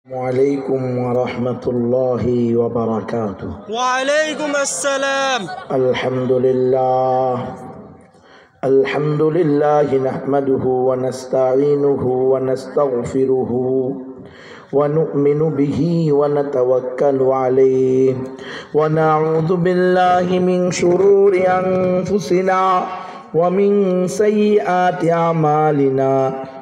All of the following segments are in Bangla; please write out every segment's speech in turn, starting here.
عليكم ورحمة الله وبركاته. وعليكم السلام. الحمد لله نحمده ونستعينه ونستغفره ونؤمن به ونتوكل عليه ونعوذ بالله من شرور أنفسنا ومن سيئات أعمالنا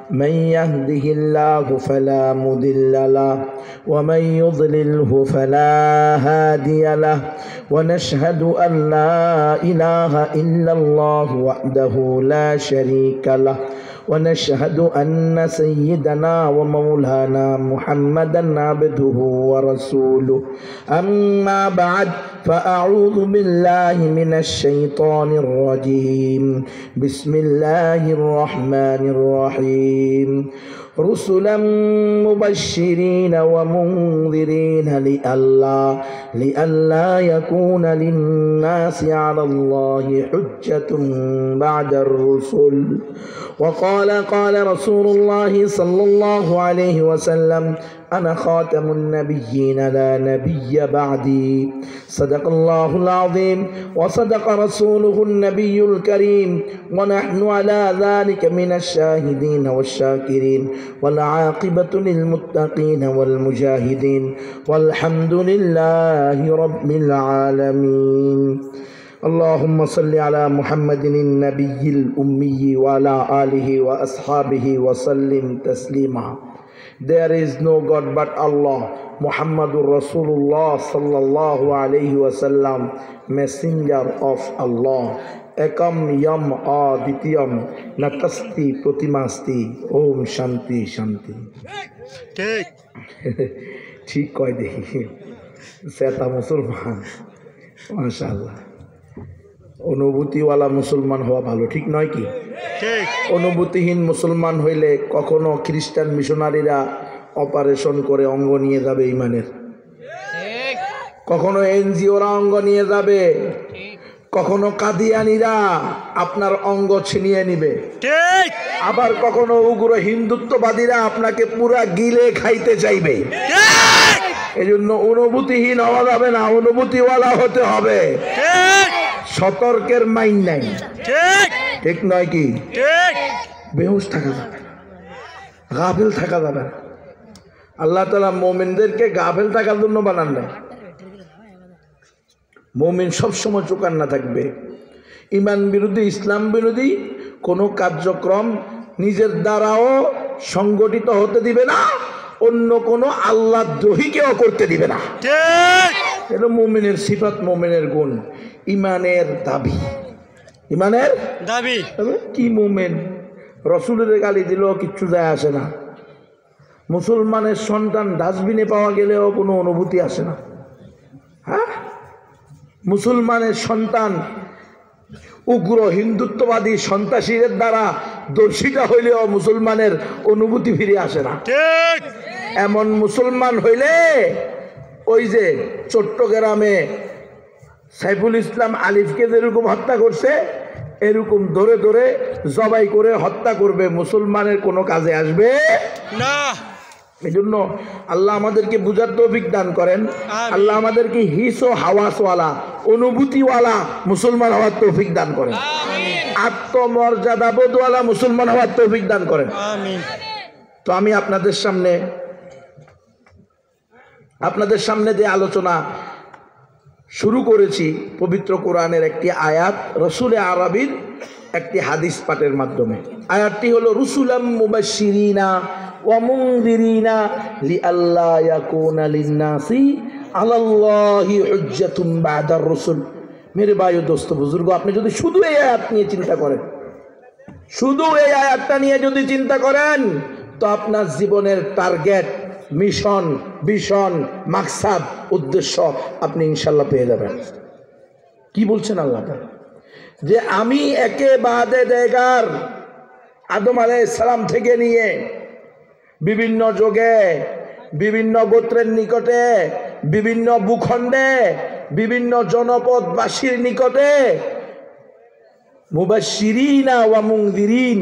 من يهده الله فلا مضل له ومن يضلله فلا هادي له ونشهد أن لا إله إلا الله وحده لا شريك له ونشهد أن سيدنا ومولانا محمدا عبده ورسوله أما بعد فأعوذ بالله من الشيطان الرجيم بسم الله الرحمن الرحيم رسلا مبشرين ومنذرين لئلا يكون للناس على الله حجة بعد الرسل وقال رسول الله صلى الله عليه وسلم أنا خاتم النبيين لا نبي بعدي صدق الله العظيم وصدق رسوله النبي الكريم ونحن على ذلك من الشاهدين والشاكرين والعاقبة للمتقين والمجاهدين والحمد لله رب العالمين اللهم صل على محمد النبي الأمي وعلى آله وأصحابه وسلم تسليما. There is no God but Allah. Muhammadur Rasulullah sallallahu alayhi wa sallam, messenger of Allah. Ekam yam aditiyam natasti protimasti. Om shanti shanti. ঠিক ঠিক কয় দেখি সেটা মুসলমান মাশাআল্লাহ। অনুভূতিওয়ালা মুসলমান হওয়া ভালো, ঠিক নয় কি? ঠিক। অনুভূতিহীন মুসলমান হইলে কখনো খ্রিস্টান মিশনারিরা অপারেশন করে অঙ্গ নিয়ে যাবে ইমানের, কখনো এনজিওরা অঙ্গ নিয়ে যাবে, কখনো কাদিয়ানিরা আপনার অঙ্গ ছিনিয়ে নিবে, ঠিক। আবার কখনো উগ্র হিন্দুত্ববাদীরা আপনাকে পুরা গিলে খাইতে চাইবে। এই জন্য অনুভূতিহীন হওয়া যাবে না, অনুভূতিওয়ালা হতে হবে। ঠিক। সতর্কের মাইন নাই, ঠিক। ঠিক নয় কি? ঠিক। বেহুশ থাকা যাবে না, গাফিল থাকা যাবে না। আল্লাহ তাআলা মুমিনদেরকে গাফিল থাকার জন্য বানান নাই। মুমিন সবসময় চোকান্না থাকবে। ইমান বিরোধী, ইসলাম বিরোধী কোনো কার্যক্রম নিজের দ্বারাও সংগঠিত হতে দিবে না, অন্য কোনো আল্লাহ দ্রোহীকেও করতে দিবে না। ঠিক। এটা মুমিনের সিফাত, মুমিনের গুণ, ইমানের দাবি। ইমানের দাবি। কি মুমিন রসুলের গালি দিলেও কিচ্ছু যায় আসে না, মুসলমানের সন্তান ডাস্টবিনে পাওয়া গেলেও কোনো অনুভূতি আসে না। হ্যাঁ, মুসলমানের সন্তান উগ্র হিন্দুত্ববাদী সন্ত্রাসীদের দ্বারা দর্শিত হইলেও মুসলমানের অনুভূতি ফিরে আসে না। ঠিক। এমন মুসলমান হইলে ওই যে চট্টগ্রামে সাইফুল ইসলাম আলিফকে যেরকম হত্যা করছে এরকম ধরে ধরে জবাই করে হত্যা করবে, মুসলমানের কোনো কাজে আসবে না। এই জন্য আল্লাহ আমাদেরকে বুঝার তৌফিক দান করেন। আল্লাহ আমাদেরকে হিস ও হাওয়াসওয়ালা, অনুভূতিওয়ালা মুসলমান হওয়ার তৌফিক দান করেন। আত্মমর্যাদা বোধওয়ালা মুসলমান হওয়ার তৌফিক দান করেন। আমিন। তো আমি আপনাদের সামনে যে আলোচনা শুরু করেছি পবিত্র কোরআনের একটি আয়াত, রসুলে আরবির একটি হাদিস পাঠের মাধ্যমে। আয়াতটি হলো রুসুলাম মুবাশশিরিনা ওয়া মুনযিরিনা লিআল্লা ইয়াকুনা লিন-নাসি আলাল্লাহি হুজ্জাতুন বা'দার রুসুল। মেরে ভাই ও দোস্ত বুজুর্গ, আপনি যদি শুধু এই আয়াত নিয়ে চিন্তা করেন, শুধু এই আয়াতটা নিয়ে যদি চিন্তা করেন, তো আপনার জীবনের টার্গেট, মিশন, ভিশন, মাকসাদ, উদ্দেশ্য আপনি ইনশাল্লাহ পেয়ে যাবেন। কি বলছেন আল্লাহ তাআলা? যে আমি একে বাদে দেগার আদম আলাইহিস সালাম থেকে নিয়ে বিভিন্ন যুগে, বিভিন্ন গোত্রের নিকটে, বিভিন্ন ভূখণ্ডে, বিভিন্ন জনপদবাসীর নিকটে মুবাশশিরিনা ওয়া মুনযিরিন,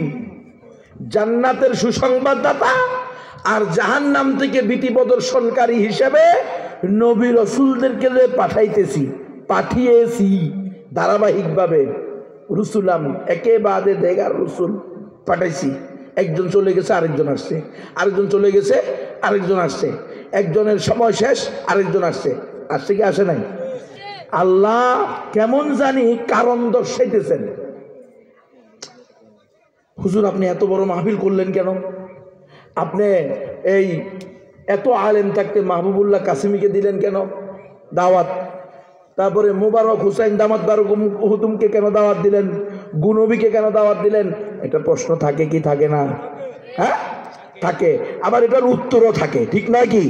জান্নাতের সুসংবাদদাতা আর জাহান্নাম থেকে ভীতি প্রদর্শনকারী হিসেবে নবী রসুলদেরকে পাঠিয়েছি ধারাবাহিকভাবে। রসুলাম একে বাদে দেগার রসুল পাঠাইছি। একজন চলে গেছে, আরেকজন আসছে, আরেকজন চলে গেছে, আরেকজন আসছে, একজনের সময় শেষ, আরেকজন আসছে। আসছে কি আসে নাই? আল্লাহ কেমন জানি কারণ দর্শাইতেছেন। হুজুর আপনি এত বড় মাহফিল করলেন কেন? আপনি এই এত আলেম থাকতে মাহবুবুল্লাহ কাসিমিকে দিলেন কেন দাওয়াত? তারপরে মুবারক হুসাইন দামাত বারক হুতুমকে কেন দাওয়াত দিলেন? গুনবীকে কেন দাওয়াত দিলেন? এটা প্রশ্ন থাকে কি থাকে না? হ্যাঁ থাকে। আবার এটার উত্তরও থাকে, ঠিক নয় কি?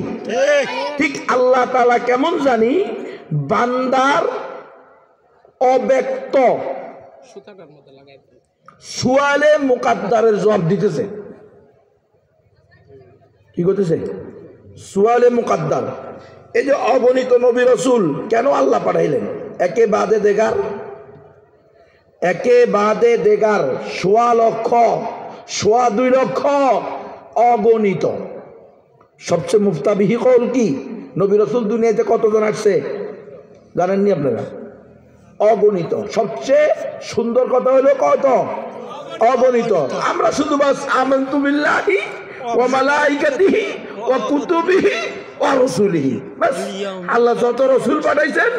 ঠিক আল্লাহ তাআলা কেমন জানি বান্দার অব্যক্ত সুয়ালে মুকাদ্দারের জবাব দিতেছে। কি করতেছে? সুয়ালে মুকাদ্দার। এই যে অগণিত নবী রসুল কেন আল্লাহ পাঠাইলেন? একে বাদে দেগার, একে বাদে দেগার, ১৬ লক্ষ, ২.৫ লক্ষ, অগণিত। সবচেয়ে মুফতাবিহি কওল কি? নবী রসুল দুনিয়াতে কতজন আসছে জানেননি আপনারা? অগণিত। সবচেয়ে সুন্দর কথা হলো কত? অগণিত। আমরা শুধু বাস আমানতু বিল্লাহি ওয়া মালাইকাতিহি ওয়া কুতুবিহি ওয়া রাসূলিহি, বাস। আল্লাহ যত রসুল পাঠাইছেন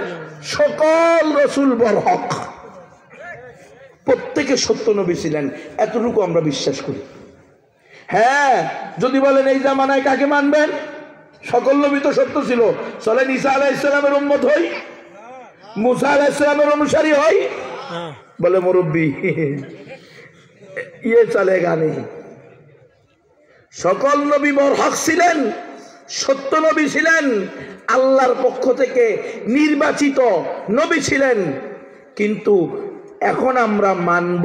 সকল রসুল বরহক, প্রত্যেকে সত্য নবী ছিলেন, এতটুকু আমরা বিশ্বাস করি। হ্যাঁ, যদি বলেন এই জামানায় কাকে মানবেন? সকল নবী তো সত্য ছিল। চলেন ঈসা আলাইহিস সালামের উম্মত হই, মুসা আলাইহিস সালামের অনুসারী হই। বলে মুরব্বী ইয়ে চলেগা নেই। সকল নবী বরহক ছিলেন, সত্য নবী ছিলেন, আল্লাহর পক্ষ থেকে নির্বাচিত নবী ছিলেন। কিন্তু এখন আমরা মানব,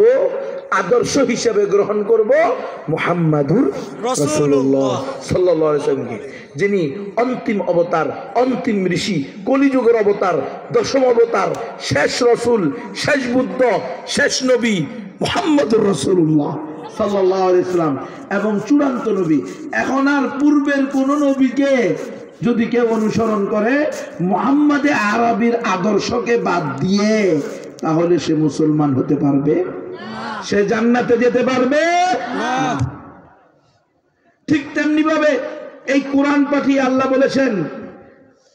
আদর্শ হিসেবে গ্রহণ করব মুহাম্মাদুর রাসূলুল্লাহ সাল্লাল্লাহু আলাইহি ওয়াসাল্লামকে, যিনি অন্তিম অবতার, অন্তিম ঋষি, কলিযুগের অবতার, দশম অবতার, শেষ রসুল, শেষ বুদ্ধ, শেষ নবী মুহাম্মাদুর রাসূলুল্লাহ সাল্লাল্লাহু আলাইহি ওয়াসাল্লাম, এবং চূড়ান্ত নবী। এখন আর পূর্বের কোন নবীকে যদি কেউ অনুসরণ করে মুহাম্মাদে আরবির আদর্শকে বাদ দিয়ে, তাহলে সে মুসলমান হতে পারবে? সে জান্নাতে যেতে পারবে না। ঠিক তেমনি ভাবে এই কোরআন পাঠিয়ে আল্লাহ বলেছেন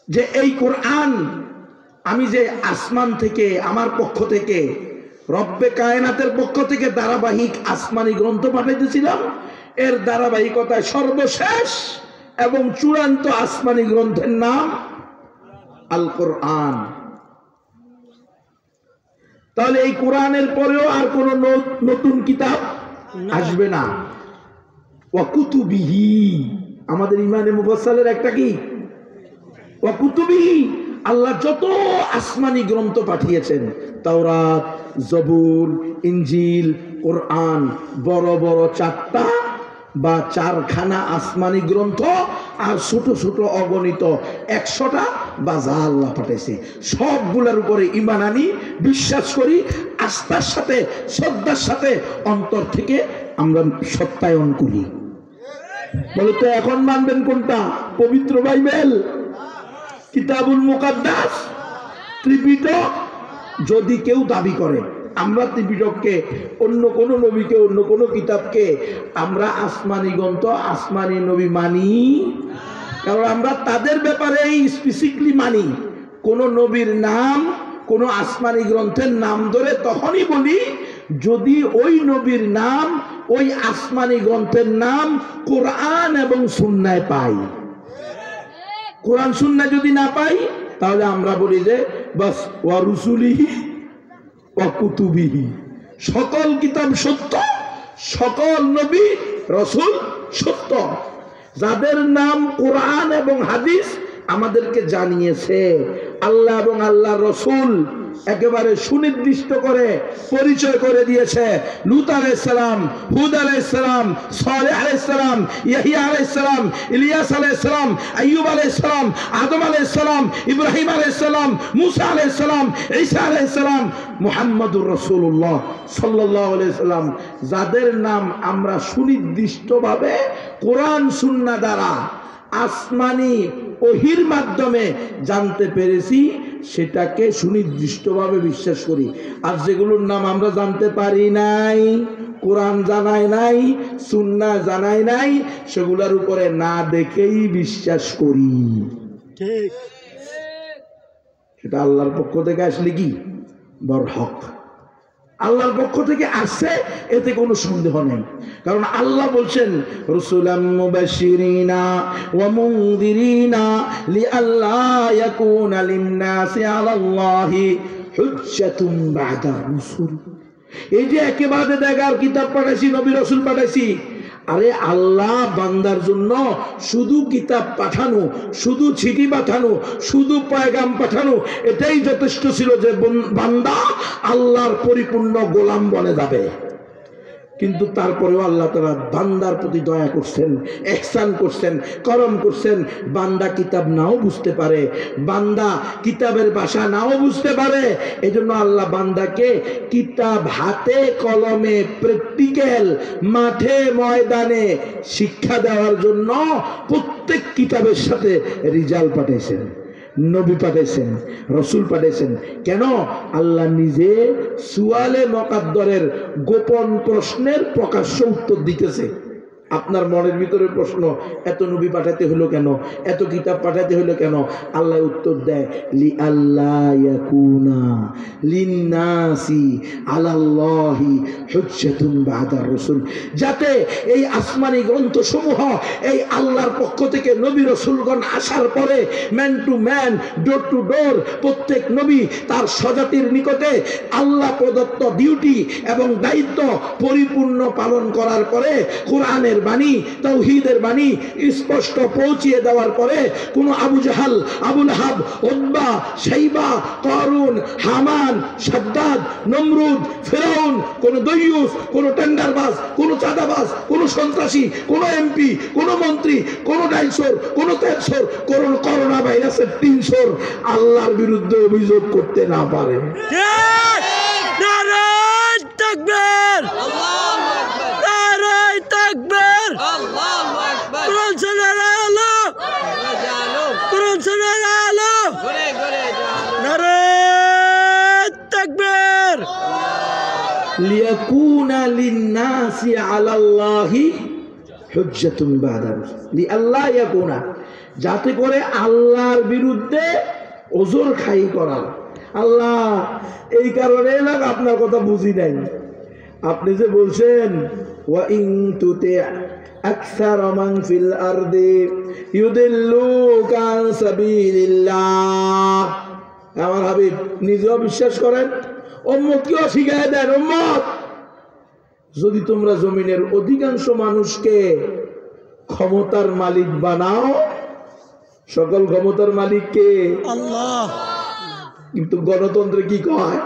যে এই কোরআন আমি যে আসমান থেকে, আমার পক্ষ থেকে, রব্বে কায়নাতের পক্ষ থেকে ধারাবাহিক আসমানি গ্রন্থ পাঠাইতেছিলাম, এর ধারাবাহিকতায় সর্বশেষ এবং চূড়ান্ত আসমানি গ্রন্থের নাম আল কোরআন। তাহলে এই কোরআনের পরেও আর কোন নতুন কিতাব আসবে না। ওয়া কুতুবিহি, আমাদের ইমানে মুফাসসালের একটা কি? ওয়া কুতুবিহি, আল্লাহ যত আসমানি গ্রন্থ পাঠিয়েছেন, তাওরাত, জবুর, ইনজিল, কোরআন, বড় বড় 4টা বা 4খানা আসমানি গ্রন্থ, আর ছোট ছোট অগণিত 100টা বা যা আল্লাহ পাঠাইছে, সবগুলোর উপরে ঈমান আনি, বিশ্বাস করি, আস্থার সাথে, শ্রদ্ধার সাথে অন্তর থেকে আমরা সত্যায়ন করি। বলে তো এখন মানবেন কোনটা? পবিত্র বাইবেল, কিতাবুল মুকাদ্দাস, ত্রিপিটক? যদি কেউ দাবি করে আমরা ত্রিপিটককে, অন্য কোন নবীকে, অন্য কোন কিতাবকে আমরা আসমানি গ্রন্থ, আসমানি নবী মানি, কারণ আমরা তাদের ব্যাপারে স্পেসিফিকলি মানি। কোন নবীর নাম, কোন আসমানি গ্রন্থের নাম ধরে তখনই বলি যদি ওই নবীর নাম, ওই আসমানি গ্রন্থের নাম কোরআন এবং সুন্নায় পাই। কোরআন সুন্নাহ যদি না পাই, তাহলে আমরা বলি যে বাস ওয়া রুসুলিহি ওয়া কুতুবিহি, সকল কিতাব সত্য, সকল নবী রসুল সত্য। যাদের নাম কোরআন এবং হাদিস আমাদেরকে জানিয়েছে, আল্লাহ এবং আল্লাহ রসুল একেবারে সুনির্দিষ্ট করে পরিচয় করে দিয়েছে। লূত আলাইহিস সালাম, হুদ আলাইহিস সালাম, সালেহ আলাইহিস সালাম, ইয়াহইয়া আলাইহিস সালাম, ইলিয়াস আলাইহিস সালাম, আইয়ুব আলাইহিস সালাম, আদম আলাইহিস সালাম, ইব্রাহিম আলাইহিস সালাম, মুসা আলাইহিস সালাম, ঈসা আলাইহিস সালাম, মুহাম্মাদুর রাসূলুল্লাহ সাল্লাল্লাহু আলাইহি সাল্লাম, যাদের নাম আমরা সুনির্দিষ্টভাবে কোরআন সুন্নাহ দ্বারা আসমানি ওহির মাধ্যমে জানতে পেরেছি সেটাকে সুনির্দিষ্টভাবে বিশ্বাস করি। আর যেগুলোর নাম আমরা জানতে পারি নাই, কোরআন জানায় নাই, সুন্নাহ জানায় নাই, সেগুলোর উপরে না দেখেই বিশ্বাস করি। ঠিক। সেটা আল্লাহর পক্ষ থেকে আসলে কি বড় হক, আল্লাহর পক্ষ থেকে আসছে, এতে কোনো সন্দেহ নেই। কারণ আল্লাহ বলছেন রাসূলাম মুবাশশিরিনা ওয়া মুনযিরিনা লিআল্লা ইয়াকুনা লিন-নাসি আলাল্লাহি হুজ্জাতুন বা'দা রাসূল। এই যে একেবারে দেখার কিতাব পাঠাইছি, নবী রাসূল পাঠাইছি, আরে আল্লাহ বান্দার জন্য শুধু কিতাব পাঠানো, শুধু চিঠি পাঠানো, শুধু পয়গাম পাঠানো, এটাই যথেষ্ট ছিল যে বান্দা আল্লাহর পরিপূর্ণ গোলাম বনে যাবে। কিন্তু তারপরেও আল্লাহ তাআলা বান্দার প্রতি দয়া করছেন, ইহসান করছেন, করম করছেন। বান্দা কিতাব নাও বুঝতে পারে, বান্দা কিতাবের ভাষা নাও বুঝতে পারে, এজন্য আল্লাহ বান্দাকে কিতাব হাতে কলমে প্র্যাকটিক্যাল মাঠে ময়দানে শিক্ষা দেওয়ার জন্য প্রত্যেক কিতাবের সাথে রিজাল পাঠাইছেন, নবী পাঠাইছেন, রসুল পাঠাইছেন। কেন? আল্লাহ নিজে সুয়ালে মুকাদ্দরের গোপন প্রশ্নের প্রকাশ্য উত্তর দিতেছে। আপনার মনের ভিতরে প্রশ্ন, এত নবী পাঠাতে হলো কেন, এত কিতাব পাঠাতে হলো কেন? আল্লাহ উত্তর দেয়, লি আল্লাহ ইয়াকুনা লিন্নাসি আলাল্লাহি হুজ্জাতুন বা'দা রাসূল, যাতে এই আসমানি গ্রন্থসমূহ এই আল্লাহর পক্ষ থেকে নবী রাসূলগণ আসার পরে man to man, door to door, প্রত্যেক নবী তার স্বজাতির নিকটে আল্লাহ প্রদত্ত ডিউটি এবং দায়িত্ব পরিপূর্ণ পালন করার পরে কোরআনের বাণী, তাওহীদের বাণী স্পষ্ট পৌঁছিয়ে দেওয়ার পরে কোন আবু জাহাল, আবু লাহাব, উতবা, শাইবা, কারুন, হামান, শাদ্দাদ, নমরুদ, ফিরাউন, কোন দইয়ুস, কোন টেন্ডারবাজ, কোন চাঁদাবাজ, কোন সন্ত্রাসী, কোন এমপি, কোন মন্ত্রী, কোন ডাইসর, কোন তেরসর, কোন করোনা ভাইরাসের ৩০০ আল্লাহর বিরুদ্ধে অভিযোগ করতে না পারে। ঠিক। নারায়ে তাকবীর, আল্লাহু আকবার, নারায়ে তাকবীর, আল্লাহু আকবার, কোরআন শোনালা আলো, কোরআন শোনালা আলো, ঘুরে ঘুরে নারায়ে তাকবীর। লিয়াকুনা লিন্নাসি আলাল্লাহি হুজ্জাতুন বা'দা রাসূল, লিআল্লা ইয়াকুনা, যাতে করে আল্লাহর বিরুদ্ধে ওজর খাই করা। আল্লাহ এই কারণে না আপনার কথা বুঝি নাই। আপনি যে বলছেন ওয়া ইন তুতি আকসার মান ফিল আরদি ইউদিল্লুকা আন সাবিলিল্লাহ, আমার হাবিব নিজেও বিশ্বাস করেন, উম্মতকেও শিখায় দেন, উম্মত যদি তোমরা জমিনের অধিকাংশ মানুষকে ক্ষমতার মালিক বানাও, সকল ক্ষমতার মালিক কে? আল্লাহ। কিন্তু গণতন্ত্রে কি কয়?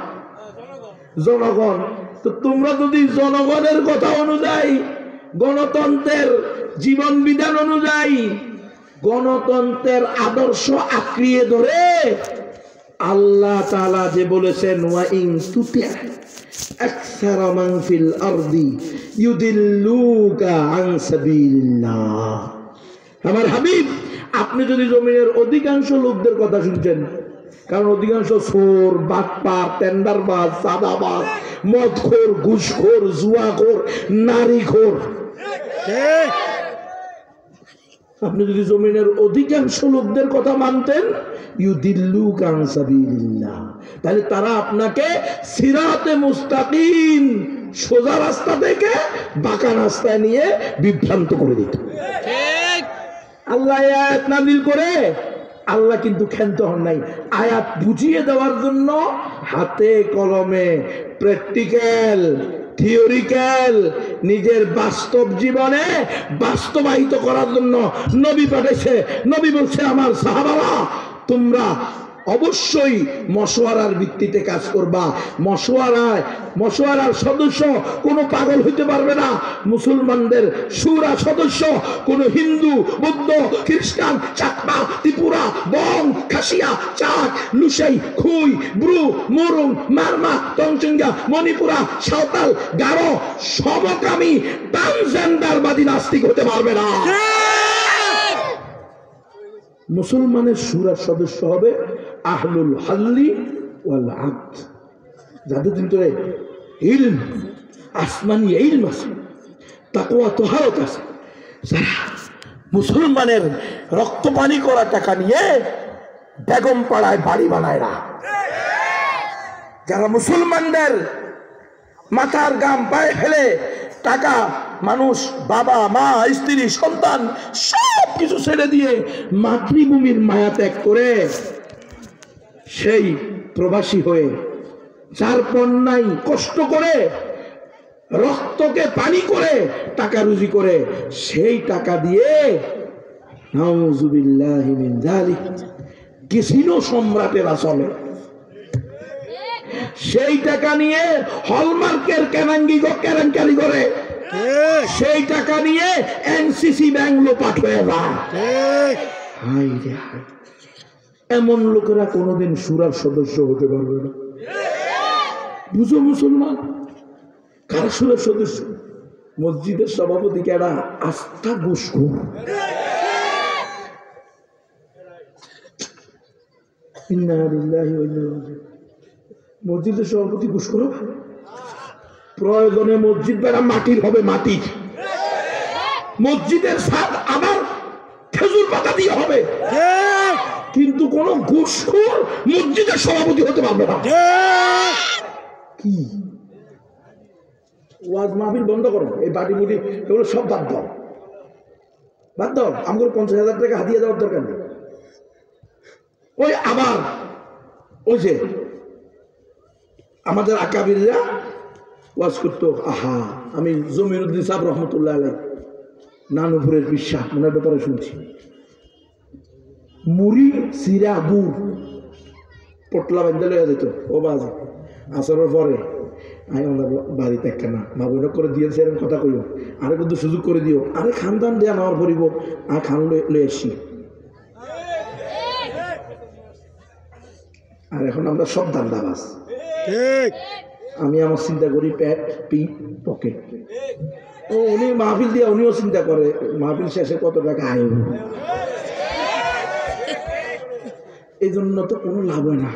জনগণ। তো তোমরা যদি জনগণের কথা অনুযায়ী, গণতন্ত্রের জীবন বিধান অনুযায়ী, গণতন্ত্রের আদর্শ আঁকড়িয়ে ধরে আল্লাহ তাআলা যে বলেছেন ওয়া ইন তুতি আকসারা মান ফিল আরদি ইউদিল্লুকা আন সাবিলিল্লাহ, আমার হাবিব আপনি যদি জমিনের অধিকাংশ লোকদের কথা শুনছেন, কারণ অধিকাংশ চোর, বাটপার, টেন্ডারবাজ, চাঁদাবাজ, মদখোর, ঘুষখোর, জুয়াখোর, নারীখোর, ঠিক। আপনি যদি জমিনের অধিকাংশ লোকদের কথা মানতেন, ইউদিল্লুকা আন সাবিলিল্লাহ, তাহলে তারা আপনাকে সিরাতে মুস্তাকিম, সোজা রাস্তা থেকে বাঁকা রাস্তায় নিয়ে বিভ্রান্ত করে দিত। ঠিক। আল্লাহ আয়াত নাযিল করে, আল্লাহ কিন্তু ক্ষান্ত হন নাই, আয়াত বুঝিয়ে দেওয়ার জন্য হাতে কলমে প্র্যাকটিক্যাল, থিওরিক্যাল, নিজের বাস্তব জীবনে বাস্তবায়িত করার জন্য নবী পাঠাইছে। নবী বলছে, আমার সাহাবারা তোমরা অবশ্যই মশওয়ারার ভিত্তিতে কাজ করবা। মশওয়ারার সদস্য কোনো পাগল হইতে পারবে না। মুসলমানদের শুরা সদস্য কোনো হিন্দু, বৌদ্ধ, খ্রিস্টান, চাকমা, ত্রিপুরা, বং, খাসিয়া, চাক, লুসাই, খুই, ব্রু, মুরুং, মারমা, তঞ্চঙ্গা, মণিপুরা, সাঁওতাল, গারো, সমকামী, ট্রান্সজেন্ডারবাদী নাস্তিক হতে পারবে না। মুসলমানের শুরার সদস্য হবে আহলুল হাল্লি ওয়াল আকদ, যাদের ভিতরে ইলম, আসমানি ইলম আছে, তাকওয়া তহারত আছে, যারা মুসলমানের রক্ত পানি করা টাকা নিয়ে বেগম পাড়ায় বাড়ি বানায় না, যারা মুসলমানদের মাথার গাম পায়ে ফেলে টাকা, মানুষ, বাবা মা স্ত্রী সন্তান সব কিছু ছেড়ে দিয়ে মাতৃভূমির মায়া ত্যাগ করে সেই প্রবাসী হয়ে যার পণ্যায় কষ্ট করে রক্তকে পানি করে টাকা রুজি করে সেই টাকা দিয়ে নাউযুবিল্লাহি মিন যালিক ক্যাসিনো সম্রাটেরা চলে, সেই টাকা নিয়ে হলমার্কের কেলেঙ্কারি করে, সেই টাকা নিয়ে এনসিসি ব্যাংক লোপাট হয়ে যায়। হায় রে হায়, এমন লোকেরা কোনোদিন শুরার সদস্য হতে পারবে না। বুঝো মুসলমান, কারা শুরার সদস্য? মসজিদের সভাপতি কেডা? আস্থা ঘুষখোর। মসজিদের সভাপতি ঘুষখোর। প্রয়োজনে মসজিদ বেড়া মাটির হবে, মাটির। মসজিদের ছাদ আবার খেজুর পাতা দিয়ে হবে, কিন্তু কোন ঘুষখোর মসজিদের সভাপতি হতে পারবে না। কি ওয়াজ মাহফিল বন্ধ করো, এই বাড়ি বুড়ি এগুলো সব বাদ দাও, বাদ দাও। আমাদের 50,000 টাকা হাতিয়ে দেওয়ার দরকার নেই। ওই আবার ওই যে আমাদের আকাবিররা ওয়াজ করতো, আহা, আমি জমিরুদ্দিন সাহেব রহমতুল্লাহ আলাই নানুপুরের বিশ্বাস ওনার ব্যাপারে শুনছি, মুড়ি সিরা গুড় পটলা বান্ধে লইয়া যেত ও বাজ আসরের পরে। আমি ওনার বাড়িতে একখানা মা বোন করে দিয়েছে, এরকম কথা কইও, আরে কিন্তু সুযোগ করে দিও, আরে খানদান দেয়া নেওয়ার পরিব, আর খান লই আসছি। আর এখন আমরা সব দান্দাবাজ। আমি আমার চিন্তা করি পেট, পিঠ, পকেট। ও উনি মাহফিল দিয়ে উনিও চিন্তা করে মাহফিল শেষে কত টাকা আয়। এই জন্য তো কোনো লাভ হয় না।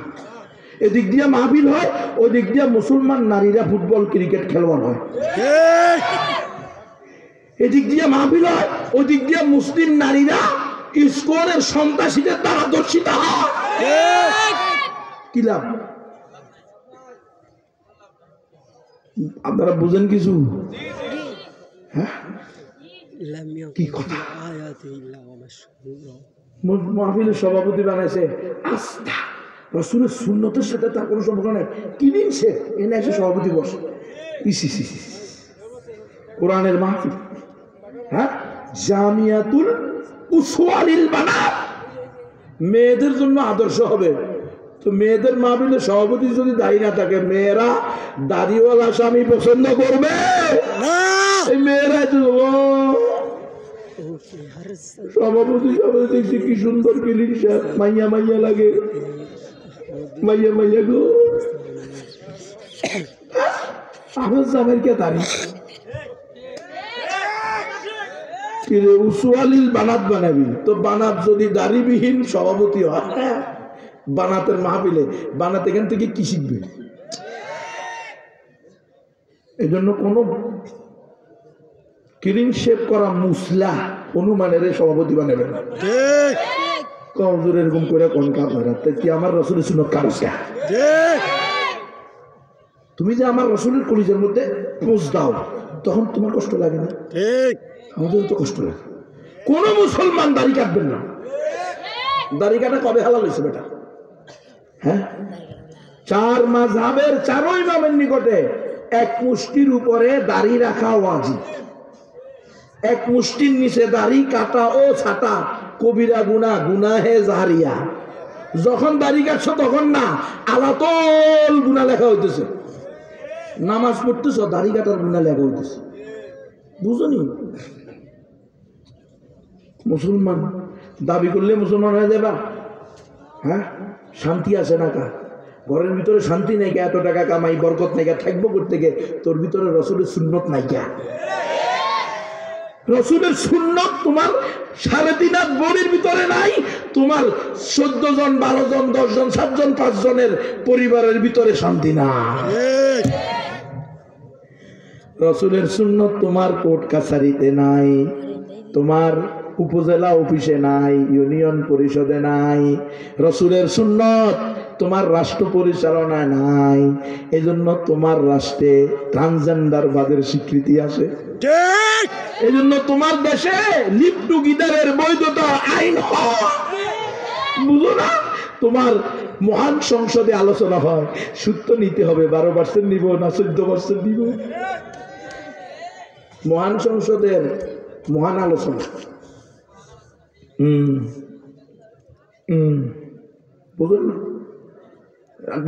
এদিক দিয়ে মাহফিল হয়, ওই দিক দিয়ে মুসলমান নারীরা ফুটবল ক্রিকেট খেলোয়াড় হয়। এদিক দিয়ে মাহফিল হয়, ওই দিক দিয়ে মুসলিম নারীরা ইসকনের সন্ত্রাসীদের দ্বারা দর্শিত হয়। কি লাভ? আপনারা বুঝেন কিছু? হ্যাঁ, কি কথা? মাহফিলের সভাপতি বানাইছে আস্থা, রাসূলের সুন্নতের সাথে তার কোনো সম্পর্ক নেই। কি দিনছে এনে এসে সভাপতি বসে, কোরআনের মাহফিল। হ্যাঁ, জামিয়াতুল উসওয়ালিল বানাত, মেয়েদের জন্য আদর্শ হবে। তো মেয়েদের মাহফিলের সভাপতি যদি দায়ী না থাকে, মেয়েরা দাড়িওয়ালা স্বামী পছন্দ করবে? মেয়েরা সভাপতি দেখছি কি সুন্দর ক্লিন শার্ট, মাইয়া মাইয়া লাগে, মাইয়া মাইয়া গো। আমার জামের কে দাঁড়ি কিরে উসওয়ালিল বানাত বানাবি, তো বানাত যদি দাড়িবিহীন সভাপতি হয়, বানাতের মাহফিলে বানাত এখান থেকে কি শিখবে? এই জন্য কোন ক্লিন শেভ করা মুসলা অনুমানের সভাপতি বানাবে না। কমজোর এরকম করে কোন কাপ হারাতে কি আমার রসুলের সুন্নাত কারসা? তুমি যে আমার রসুলের কলিজার মধ্যে পোষ দাও, তখন তোমার কষ্ট লাগে না? আমাদের তো কষ্ট লাগে। কোন মুসলমান দাড়ি কাটবেন না। দাড়ি কাটা কবে হালাল হয়েছে বেটা? হ্যাঁ, 4 মাযহাবের 4 ইমামের নিকটে এক মুষ্টির উপরে দাড়ি রাখা ওয়াজিব, এক মুষ্টির নিচে দাড়ি কাটা ও ছাটা কবিরা গুনাহ, গুনাহে জারিয়া। যখন দাড়ি কাটছ তখন না, আলাতল গুনাহ লেখা হইতেছে। নামাজ পড়তেছ, দাড়ি কাটার গুনাহ লেখা হইতেছে। বুঝনি? মুসলমান দাবি করলে মুসলমান হয়ে যাবা? হ্যাঁ, শান্তি আছে না কা? ঘরের ভিতরে শান্তি নাই, এত টাকা কামাই, বরকত নাই, থাকবো করতে গিয়ে তোর ভিতরে রসুলের সুন্নত নাই। রসুলের সুন্নত তোমার 3.5 হাত বডির ভিতরে নাই, তোমার 14 জন 12 জন 10 জন 7 জন 5 জনের পরিবারের ভিতরে শান্তি না। ঠিক রসুলের সুন্নত তোমার কোর্ট কাছারিতে নাই, তোমার উপজেলা অফিসে নাই, ইউনিয়ন পরিষদে নাই। রসুলের সুন্নত তোমার রাষ্ট্র পরিচালনায় নাই, এজন্য তোমার রাষ্ট্রে ট্রান্সজেন্ডার বাদের স্বীকৃতি আছে। ঠিক এজন্য তোমার দেশে লিভ টুগেদারের বৈধতা আইন হয়, বুঝো না? তোমার মহান সংসদে আলোচনা হয়, সূত্র নিতে হবে 12% নিব না 14% নিব। মহান সংসদের মহান আলোচনা। বুঝলেন না?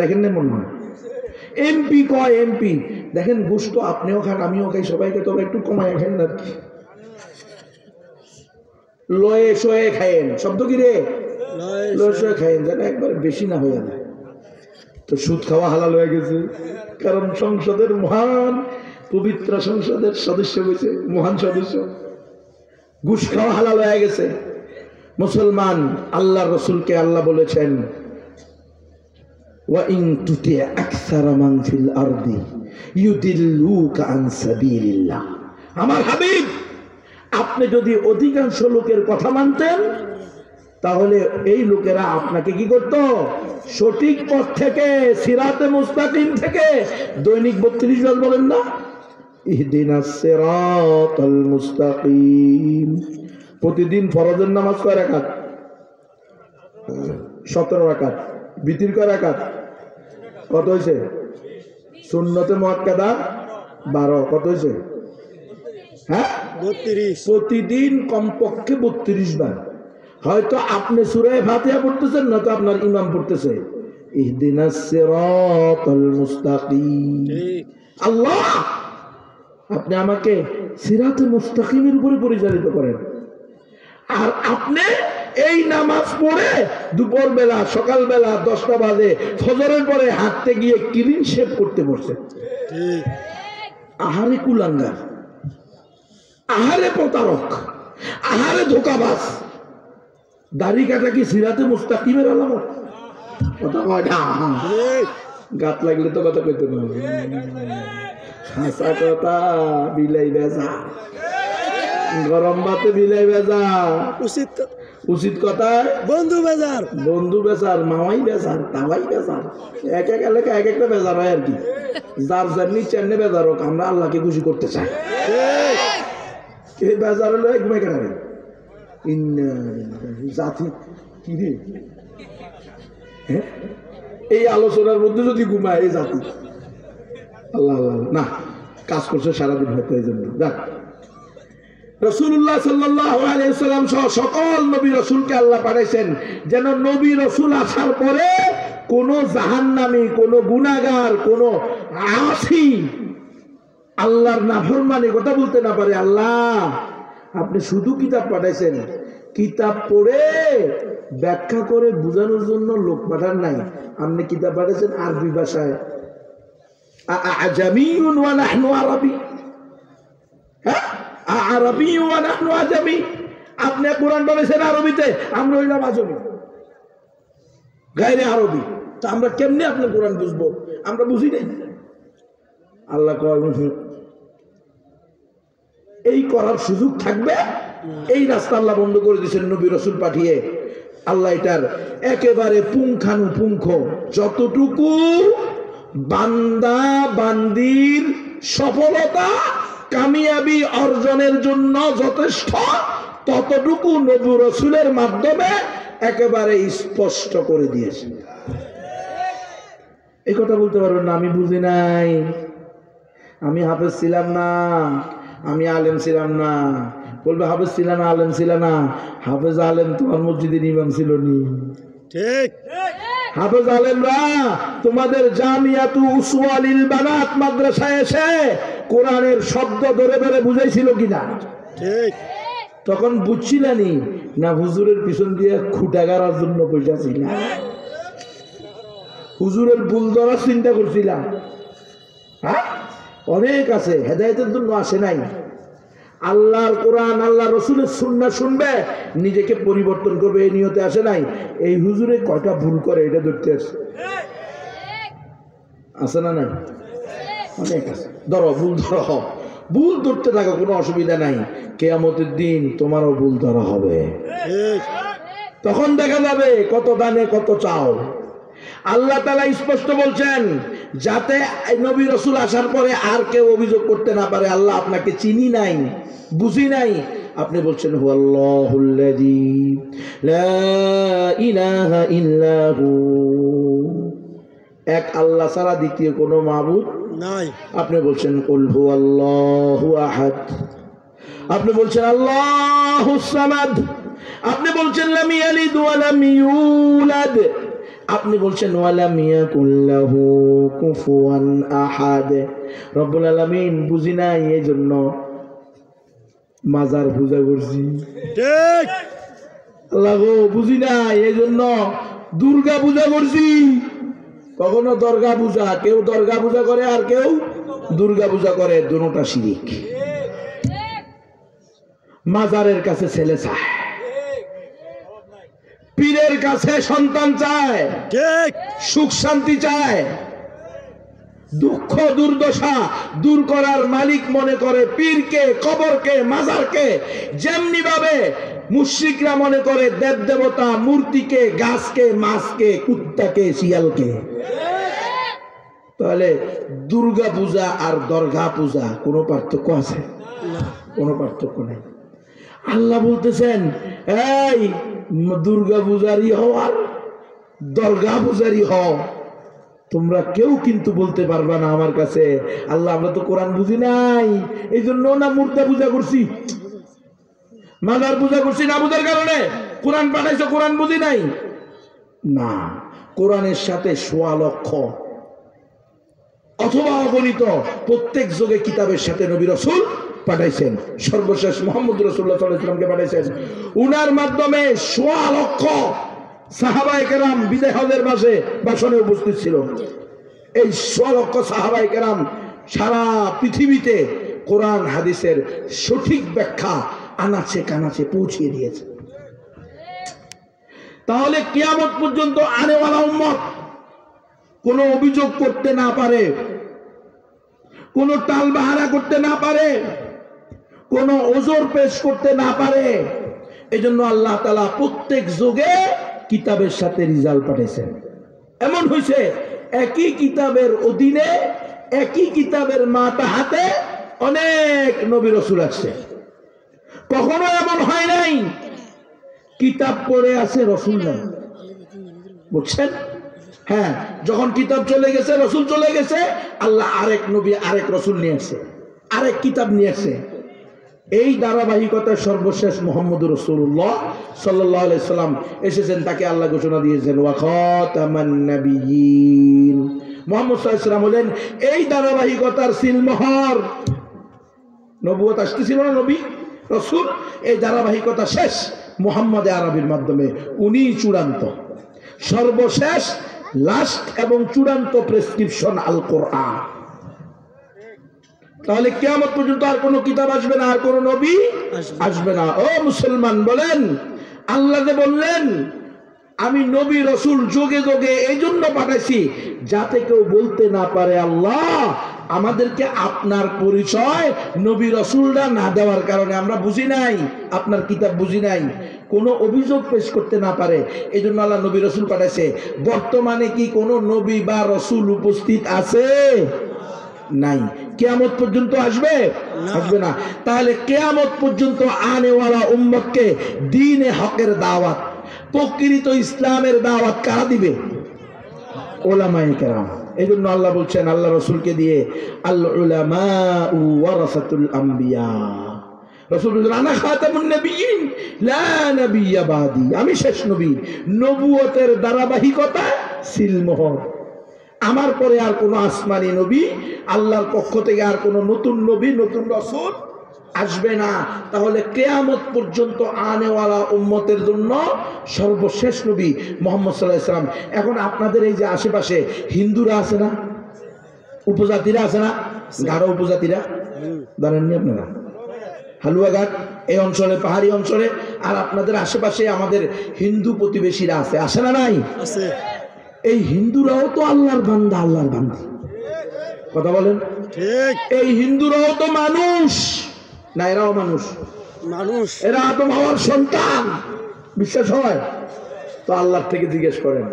দেখেন না মনে হয় এমপি কয় এমপি, দেখেন গোস্ত আপনিও খান আমিও খাই, সবাইকে তবে একটু কমায় খান আর কি, লয়ে শয়ে খায়েন। শব্দ কি রে? লয়ে শয়ে খায়েন, যেন একবার বেশি না হয়ে যায়। তো সুদ খাওয়া হালাল হয়ে গেছে, কারণ সংসদের মহান পবিত্র সংসদের সদস্য হয়েছে, মহান সদস্য। ঘুষ খাওয়া হালাল হয়ে গেছে। মুসলমান আল্লাহ রসুলকে আল্লাহ বলেছেন, ওয়া ইন তুতি আকসারা মান ফিল আরদি ইউদিল্লুকা আন সাবিলিল্লাহ। আমার হাবিব, আপনি যদি অধিকাংশ লোকের কথা মানতেন, তাহলে এই লোকেরা আপনাকে কি করত? সঠিক পথ থেকে, সিরাতে মুস্তাকিম থেকে। দৈনিক 32 বার বলেন না, ইহদিনাস সিরাতাল মুস্তাকিম। প্রতিদিন ফরজের নামাজ কয় রাকাত? 17 রাকাত। বিতির কয় রাকাত? কত হয়েছে? সুন্নতে মুআক্কাদা 12। কত হয়েছে? হ্যাঁ 32। প্রতিদিন কমপক্ষে 32 বার। হয়তো আপনি সূরা ফাতিহা পড়তেছেন, না তো আপনার ইমাম পড়তেছে ইহদিনাস সিরাতাল মুস্তাকিম। ঠিক আল্লাহ, আপনি আমাকে সিরাতে মুস্তাকিমের উপরে পরিচালিত করেন। আর আপনি এই নামাজ পড়ে দুপুর বেলা, সকাল বেলা 10টা বাজে ফজরের পরে হাঁটতে গিয়ে ক্লিন শেভ করতে বসছেন। ঠিক আহারে কুলাঙ্গার, আহারে প্রতারক, আহারে ধোকাবাজ। দাড়ি কাটা কি সিরাতে মুস্তাকিমের আলামত? কথা কয় না। ঠিক গাত লাগলে তো কথা কইতে না, হাসা কথা। বিলাই বেজা, গরম ভাতে বিলাই বেজা। উচিত উচিত কথায় বন্ধু বাজার। বন্ধু বেচার, মামাই বেচার, তাওয়াই বেচার, এক এক এলাকা এক একটা বেজার হয় আর কি। যার যার নিচে এনে বেজার হোক, আমরা আল্লাহকে খুশি করতে চাই। ঠিক এই বেজার হলো এক মেঘা জাতি কি রে? হ্যাঁ, এই আলোচনার মধ্যে যদি ঘুমায় এই জাতি, আল্লাহ আল্লাহ না, কাজ করছে সারাদিন হয়তো এই জন্য। দেখ, রাসূলুল্লাহ সাল্লাল্লাহু আলাইহি ওয়াসাল্লাম সহ সকল নবী রাসূলকে আল্লাহ পাঠাইছেন যেন নবী রাসূল আসার পরে কোন জাহান্নামী, কোন গুনাহগার, কোন আসি আল্লাহর নাফরমানি কথা বলতে না পারে। আল্লাহ, আপনি শুধু কিতাব পাঠাইছেন, কিতাব পড়ে ব্যাখ্যা করে বোঝানোর জন্য লোক পাঠান নাই। আপনি কিতাব পাঠাইছেন আরবি ভাষায়। আজামিউন ওয়া নাহনু আরবি। হ্যাঁ, আরবি ওয়া নাহনু আজামি। আপনি কোরআন পড়েছেন আরবিতে, আমরা হইলাম আজমি, গায়রে আরবি। তা আমরা কেমনে আপনার কোরআন বুঝবো? আমরা বুঝি নাই। আল্লাহ কয় এই করার সুযোগ থাকবে, এই রাস্তা আল্লাহ বন্ধ করে দিয়েছেন নবী রাসূল পাঠিয়ে। আল্লাহ এটার একেবারে পুঙ্খানুপুঙ্খ, যতটুকু বান্দা বান্দির সফলতা কামিয়াবি অর্জনের জন্য যথেষ্ট, ততটুকু নবী রাসূলের মাধ্যমে একেবারে স্পষ্ট করে দিয়েছে। এই কথা বলতে পারবেন না আমি বুঝি নাই, আমি হাফেজ ছিলাম না, আমি আলেম ছিলাম না। বলবে হাফেজ ছিল না, আলেম ছিল না। হাফেজ আলেম তোমার মসজিদের ইমাম ছিল নি। ঠিক হাফেজ আলেমরা তোমাদের জামিয়াতু উসওয়া লিল বানাত মাদ্রাসায় এসে কোরআনের শব্দ ধরে ধরে বুঝাইছিল কিনা? ঠিক তখন বুঝছিলানি না হুজুরের পিছন দিয়ে খুঁটা গাড়ার জন্য পয়সা ছিল? হুজুরের ভুল ধরার চিন্তা করছিলাম? হ্যাঁ, অনেক আছে, হেদায়েতের জন্য আসে নাই। আল্লাহর কোরআন আল্লাহ রসুলের সুন্নাহ শুনবে, নিজেকে পরিবর্তন করবে, এই নিয়তে আসে নাই। এই হুজুরে কয়টা ভুল করে এটা ধরতে আসছে, আছে না নাই? অনেক আছে। ধরো ভুল, ধরো ভুল ধরতে থাকো, কোনো অসুবিধা নাই। কিয়ামতের দিন তোমারও ভুল ধরা হবে, ঠিক তখন দেখা যাবে কত দানে কত চাও। আল্লাহ তাআলা স্পষ্ট বলছেন যাতে নবী রাসূল আসার পরে আর কেউ অভিযোগ করতে না পারে আল্লাহ আপনাকে চিনি নাই, বুঝি নাই। আপনি বলছেন হুয়াল্লাহুল্লাযী লা ইলাহা ইল্লা হু, এক আল্লাহ ছাড়া দ্বিতীয় কোনো মাবুদ নাই। আপনি বলছেন কুল হুয়াল্লাহু আহাদ, আপনি বলছেন আল্লাহুস সামাদ, আপনি বলছেন লাম ইয়ালিদ ওয়া লাম ইউলাদ, আপনি বলছেন ওয়া লাম ইয়াকুল লাহু কুফুয়ান আহাদ। রব্বুল আলামিন বুঝি নাই, এইজন্য মাজার পূজা করছি। ঠিক আল্লাহ গো বুঝি নাই, এইজন্য দুর্গা পূজা করছি। কখনো দর্গা পূজা, কেউ দর্গা পূজা করে আর কেউ দুর্গা পূজা করে, দুটোটা শিরিক। মাজারের কাছে ছেলে চায়, পীরের কাছে সন্তান চায়, ঠিক সুখ শান্তি চায়, দুঃখ দুর্দশা দূর করার মালিক মনে করে পীরকে, কবরকে, মাজারকে। যেমনি ভাবে মুশরিকরা মনে করে দেব দেবতা, মূর্তিকে, গাছকে, মাছকে, কুত্তাকে, শিয়ালকে। তাহলে দুর্গা পূজা আর দর্গা পূজা কোনো পার্থক্য আছে? কোনো পার্থক্য নেই। আল্লাহ বলতেছেন এই দুর্গা পূজারি হও আর দর্গা পূজারি হও, তোমরা কেউ কিন্তু বলতে পারবা না আমার কাছে আল্লাহ আমরা তো কোরআন বুঝি নাই, এই জন্য না মূর্তি পূজা করছি, মাজার পূজা করছি না বুঝার কারণে। কোরআন পাঠাইছো, কোরআন বুঝি নাই না। কোরআনের সাথে ১.৫ লক্ষ অথবা অগণিত প্রত্যেক যুগে কিতাবের সাথে নবী রাসূল পাঠাইছেন। সর্বশেষ মুহাম্মদ রাসূলুল্লাহ সাল্লাল্লাহু আলাইহি ওয়াসাল্লামকে পাঠাইছেন, উনার মাধ্যমে ১.৫ লক্ষ সাহাবায়ে কেরাম বিদায় হজের মাসে ভাষণে উপস্থিত ছিল। এই ১.৫ লক্ষ সাহাবায়ে কেরাম সারা পৃথিবীতে কোরআন হাদিসের সঠিক ব্যাখ্যা আনাচে কানাচে পৌঁছিয়ে দিয়েছে। তাহলে কিয়ামত পর্যন্ত আনেওয়ালা উম্মত কোনো অভিযোগ করতে না পারে, কোনো টালবাহানা করতে না পারে, কোনো ওজর পেশ করতে না পারে। এজন্য আল্লাহ তাআলা প্রত্যেক যুগে কিতাবের সাথে রিজাল্ট পাঠিয়েছেন। এমন হয়েছে একই কিতাবের অধীনে, একই কিতাবের মাতাহাতে অনেক নবী রাসূল আসছে। কখনো এমন হয় নাই কিতাব পড়ে আছে রাসূল নাই, বুঝছেন? হ্যাঁ, যখন কিতাব চলে গেছে, রাসূল চলে গেছে, আল্লাহ আরেক নবী আরেক রাসূল নিয়ে আসছে, আরেক কিতাব নিয়ে আসছে। এই ধারাবাহিকতার সর্বশেষ মুহাম্মদুর রাসূলুল্লাহ সাল্লাল্লাহু আলাইহি সাল্লাম এসেছেন, তাকে আল্লাহ ঘোষণা দিয়েছেন ওয়া খাতামান নাবিয়্যিন। মুহাম্মদ সাল্লাল্লাহু আলাইহি সাল্লাম বলেন এই ধারাবাহিকতার সিলমোহর, নবুয়ত আসতেছিল না, নবী রাসূল, এই ধারাবাহিকতা শেষ মুহাম্মদে আরবির মাধ্যমে। উনি চূড়ান্ত, সর্বশেষ, লাস্ট এবং চূড়ান্ত প্রেসক্রিপশন আল কোরআন। তাহলে কিয়ামত পর্যন্ত আর কোনো কিতাব আসবে না, আর কোনো নবী আসবে না। ও মুসলমান বলেন, আল্লাহ যে বললেন আমি নবী রাসূল যুগে যুগে এই জন্য পাঠাইছি যাতে কেউ বলতে না পারে আল্লাহ আমাদেরকে আপনার পরিচয় নবী রাসূলরা না দেওয়ার কারণে আমরা বুঝি নাই, আপনার কিতাব বুঝি নাই, কোনো অভিযোগ পেশ করতে না পারে। এই জন্য আল্লাহ নবী রাসূল পাঠাইছে। বর্তমানে কি কোনো নবী বা রাসূল উপস্থিত আছে? নাই। কিয়ামত পর্যন্ত আসবে? আসবে না। তাহলে কিয়ামত পর্যন্ত আনেওয়ালা উম্মতকে দ্বীনে হকের দাওয়াত, প্রকৃত ইসলামের দাওয়াত কারা দিবে? উলামায়ে কেরাম। এই জন্য আল্লাহ বলছেন আল্লাহ রাসূলকে দিয়ে আল উলামাউ ওয়ারাসাতুল আম্বিয়া। রাসূল বলেন আনা খাতামুন নবিয়্যিন লা নাবিয়্যা বাদি, আমি শেষ নবী, নবুয়তের ধারাবাহিকতা সিলমোহর। আমার পরে আর কোনো আসমানি নবী, আল্লাহর পক্ষ থেকে আর কোনো নতুন নবী, নতুন রাসূল আসবে না। তাহলে কিয়ামত পর্যন্ত আনেওয়ালা উম্মতের জন্য সর্বশেষ নবী মুহাম্মদ সাল্লাল্লাহু আলাইহি ওয়াসাল্লাম। এখন আপনাদের এই যে আশেপাশে হিন্দুরা আছে না, উপজাতিরা আছে না, গারো উপজাতিরা, জানেননি আপনারা? হালুয়াঘাট এই অঞ্চলে, পাহাড়ি অঞ্চলে, আর আপনাদের আশেপাশে আমাদের হিন্দু প্রতিবেশীরা আছে, আসে না নাই? আছে। এই হিন্দুরাও তো আল্লাহর বান্দা, আল্লাহর বান্দা, কথা বলেন ঠিক। এই হিন্দুরাও তো মানুষ না? এরাও মানুষ, মানুষ। এরা আদম হওয়ার সন্তান, বিশ্বাস হয় তো? আল্লাহ থেকে জিজ্ঞেস করেন,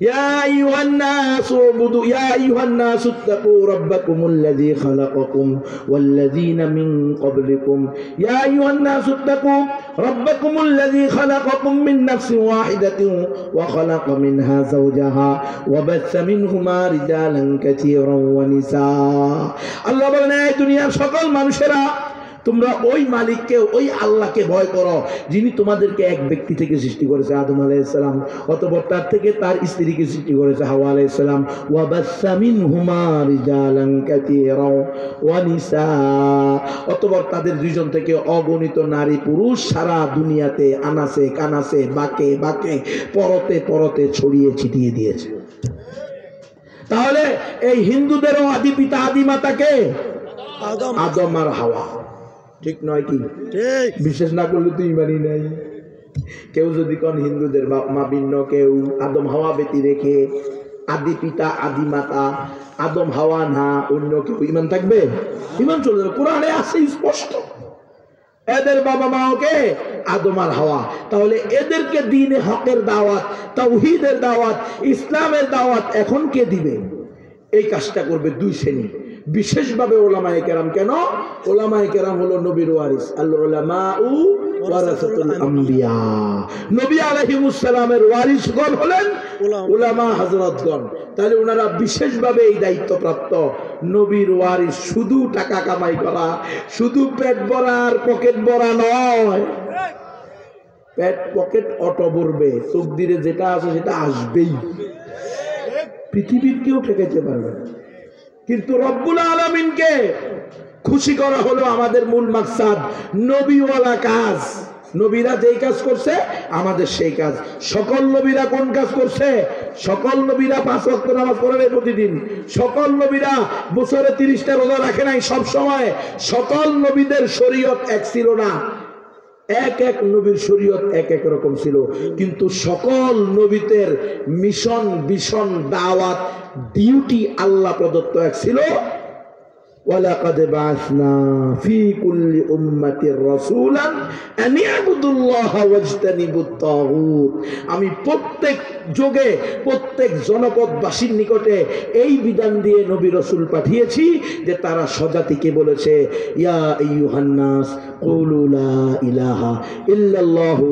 ইয়া আইয়ুহান নাস উবুদু, ইয়া আইয়ুহান নাস ইত্তাকু রাব্বাকুমুল্লাযী খালাকাকুম ওয়াল্লাযীনা মিন ক্বাবলিকুম, ইয়া আইয়ুহান নাস ইত্তাকু রাব্বাকুমুল্লাযী খালাকাকুম মিন নাফসিন ওয়াহিদাতিন ওয়া খালাকা মিনহা যাওজাহা ওয়া বাসসা মিনহুমা রিজালান কাসীরান ওয়া নিসা। আল্লাহ বলেন, এই দুনিয়ার সকল মানুষেরা, তোমরা ওই মালিককে, ওই আল্লাহকে ভয় করো যিনি তোমাদেরকে এক ব্যক্তি থেকে সৃষ্টি করেছে, আদম আলাইহিস সালাম, অতঃপর তার থেকে তার স্ত্রীকে সৃষ্টি করেছে, হাওয়া আলাইহিস সালাম, ওয়া বাসসা মিনহুমা রিজালান কাসীরান ওয়া নিসা, অতঃপর তাদের দুইজন থেকে অগণিত নারী পুরুষ সারা দুনিয়াতে আনাসে কানাসে বাকে বাকে পরতে পরতে ছড়িয়ে ছিটিয়ে দিয়েছে। তাহলে এই হিন্দুদেরও আদি পিতা আদি মাতাকে আদম। আদম আর হাওয়া, ঠিক নয় কি? ঠিক। বিশেষ না করলে তো ইমানই নাই। কেউ যদি কোন হিন্দুদের বাপ মা ভিন্ন, কেউ আদম হাওয়া ব্যতী রেখে আদি পিতা আদি মাতা আদম হাওয়া না অন্য কেউ, ইমান থাকবে? ইমান চলে যাবে। কোরআনে আছে স্পষ্ট, এদের বাবা মাও কে? আদম আর হাওয়া। তাহলে এদেরকে দ্বীনে হকের দাওয়াত, তাওহীদের দাওয়াত, ইসলামের দাওয়াত এখন কে দিবে? এই কাজটা করবে দুই শ্রেণী, বিশেষভাবে ওলামায়ে কেরাম। কেন? ওলামায়ে কেরাম হলো নবীর ওয়ারিস, আল উলামাউ ওয়ারাসাতুল আম্বিয়া। নবী আলাইহিমুস সালামের ওয়ারিসগণ হলেন উলামা হযরতগণ। তাহলে ওনারা বিশেষভাবে এই দায়িত্বপ্রাপ্ত। নবীর ওয়ারিস শুধু টাকা কামাই করা, শুধু পেট ভরা আর পকেট ভরা নয়। পেট পকেট অটো ভরবে, তকদিরে যেটা আছে সেটা আসবেই, পৃথিবীর কেউ ঠেকাইতে পারবে না। কিন্তু রব্বুল আলামিনকে খুশি করা হলো আমাদের মূল মাকসাদ। নবীওয়ালা কাজ, নবীরা যেই কাজ করছে আমাদের সেই কাজ। সকল নবীরা কোন কাজ করছে? সকল নবীরা 5 ওয়াক্ত নামাজ পড়ে নাই প্রতিদিন, সকল নবীরা বছরে 30টা রোজা রাখে নাই সব সময়, সকল নবীদের শরীয়ত এক ছিল না, এক এক নবীর শরীয়ত এক এক রকম ছিল। কিন্তু সকল নবীদের মিশন, ভিশন, দাওয়াত, ডিউটি আল্লাহ প্রদত্ত এক ছিল। ওয়ালাকাদ বাআসনা ফি কুল্লি উম্মাতির রাসূলান আন ইবুদুল্লাহা ওয়াজতানিবুত তাগুত। আমি প্রত্যেক যুগে প্রত্যেক জনপদবাসীর নিকটে এই বিধান দিয়ে নবী রাসূল পাঠিয়েছি যে তারা স্বজাতিকে বলেছে, ইয়া আইয়ুহান নাস কুলু লা ইলাহা ইল্লাল্লাহু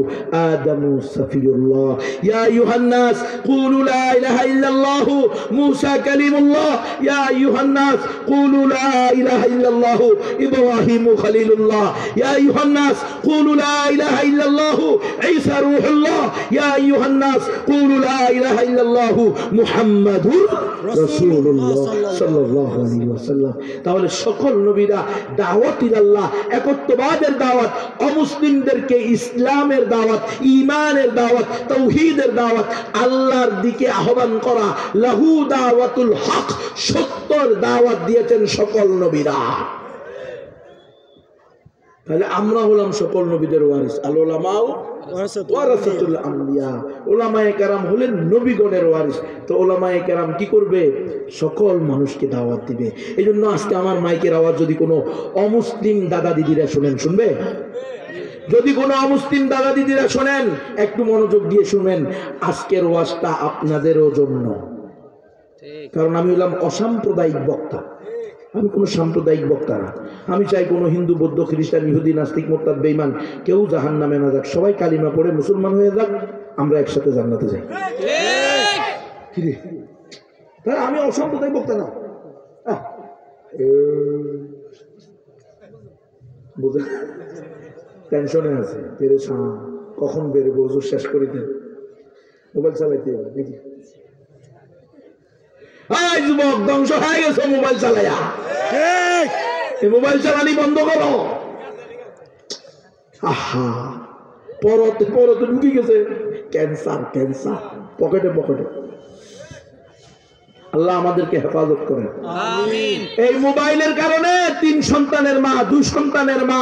আদামু সাফিয়ুল্লাহ, ইয়া আইয়ুহান নাস কুলু লা ইলাহা ইল্লাল্লাহু মূসা কালিমুল্লাহ, ইয়া আইয়ুহান নাস কুলু লা ইলাহা ইল্লাল্লাহু ইব্রাহিমু খলিলুল্লাহ, ইয়া আইয়ুহান নাস কুলু লা ইলাহা ইল্লাল্লাহু ঈসা রূহুল্লাহ, ইয়া আইয়ুহান নাস কুলু লা ইলাহা ইল্লাল্লাহু মুহাম্মাদুর রাসূলুল্লাহ সাল্লাল্লাহু আলাইহি ওয়াসাল্লাম। তাহলে সকল নবীরা দাওয়াত ইলাল্লাহ, একত্ববাদের দাওয়াত, অমুসলিমদেরকে ইসলামের দাওয়াত, ঈমানের দাওয়াত, তাওহীদের দাওয়াত, আল্লাহর দিকে আহ্বান করা, লাহু দাওয়াতুল হক, সত্যর দাওয়াত দিয়েছেন সকল নবীরা। তাহলে আমরা হলাম সকল নবীদের ওয়ারিস, আল উলামাউ ওয়ারাসাতুল আম্বিয়া। উলামায়ে কেরাম হলেন নবীগণের ওয়ারিস। তো উলামায়ে কেরাম কি করবে? সকল মানুষকে দাওয়াত দিবে। এই জন্য আজকে আমার মাইকের আওয়াজ যদি কোনো অমুসলিম দাদা দিদিরা শোনেন, শুনবে? যদি কোনো অমুসলিম দাদা দিদিরা শোনেন, একটু মনোযোগ দিয়ে শুনেন, আজকের ওয়াজটা আপনাদেরও জন্য। কারণ আমি হলাম অসাম্প্রদায়িক বক্তা, আমি কোনো সাম্প্রদায়িক বক্তা না। আমি চাই কোনো হিন্দু, বৌদ্ধ, খ্রিস্টান, ইহুদি, নাস্তিক, মোরতাদ, বেঈমান কেউ জাহান্নামে না যাক, সবাই কালিমা পড়ে মুসলমান হয়ে যাক, আমরা একসাথে জান্নাতে যাই। তাহলে আমি অসাম্প্রদায়িক বক্তা না। বুঝলেন? টেনশনে আছে, কখন বেরোবো, ওজোর শেষ করে দেন, মোবাইল চালাইতে হবে দেখি। যুবক ধ্বংস হয়ে গেছে মোবাইল চালাইয়া, এই মোবাইল চালানি বন্ধ করো। আহা, পরতে পরতে ঢুকে গেছে ক্যান্সার, ক্যান্সার পকেটে পকেটে। আল্লাহ আমাদেরকে হেফাজত করেন। আমিন। এই মোবাইলের কারণে 3 সন্তানের মা, 2 সন্তানের মা,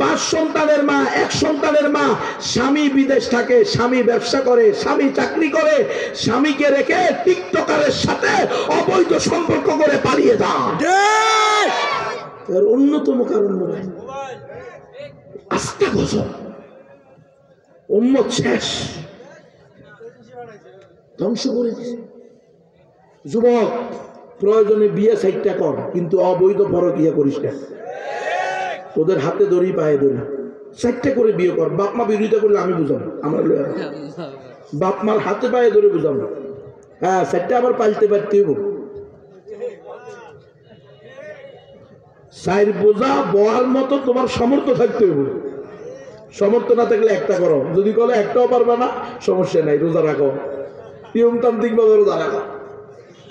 5 সন্তানের মা, 1 সন্তানের মা, স্বামী বিদেশ থাকে, স্বামী ব্যবসা করে, স্বামী চাকরি করে, স্বামীকে রেখে টিকটকারের সাথে অবৈধ সম্পর্ক করে পালিয়ে যায়। এর অন্যতম কারণ মোবাইল। আস্তে গজব, উম্মত শেষ, ধ্বংস করে দিছে। যুবক, প্রয়োজনে বিয়ে সাইটটা কর, কিন্তু অবৈধ পরকিয়া করিস না। তোদের হাতে ধরি পায়ে ধরি সাইটটা করে বিয়ে কর। বাপ মা বিরোধিতা করলে আমি বুঝাবো, আমরা বাপ মার হাতে পায়ে ধরে বুঝাবো। হ্যাঁ, সাইটটা আবার পাল্টে পারতে হইব। সাইর বোঝা বহার মতো তোমার সামর্থ্য থাকতে হইব। সামর্থ্য না থাকলে একটা করো, যদি বলে একটাও পারবে না সমস্যা নাই, রোজা রাখো, নিয়মতান্ত্রিক ভাবে রোজা রাখো,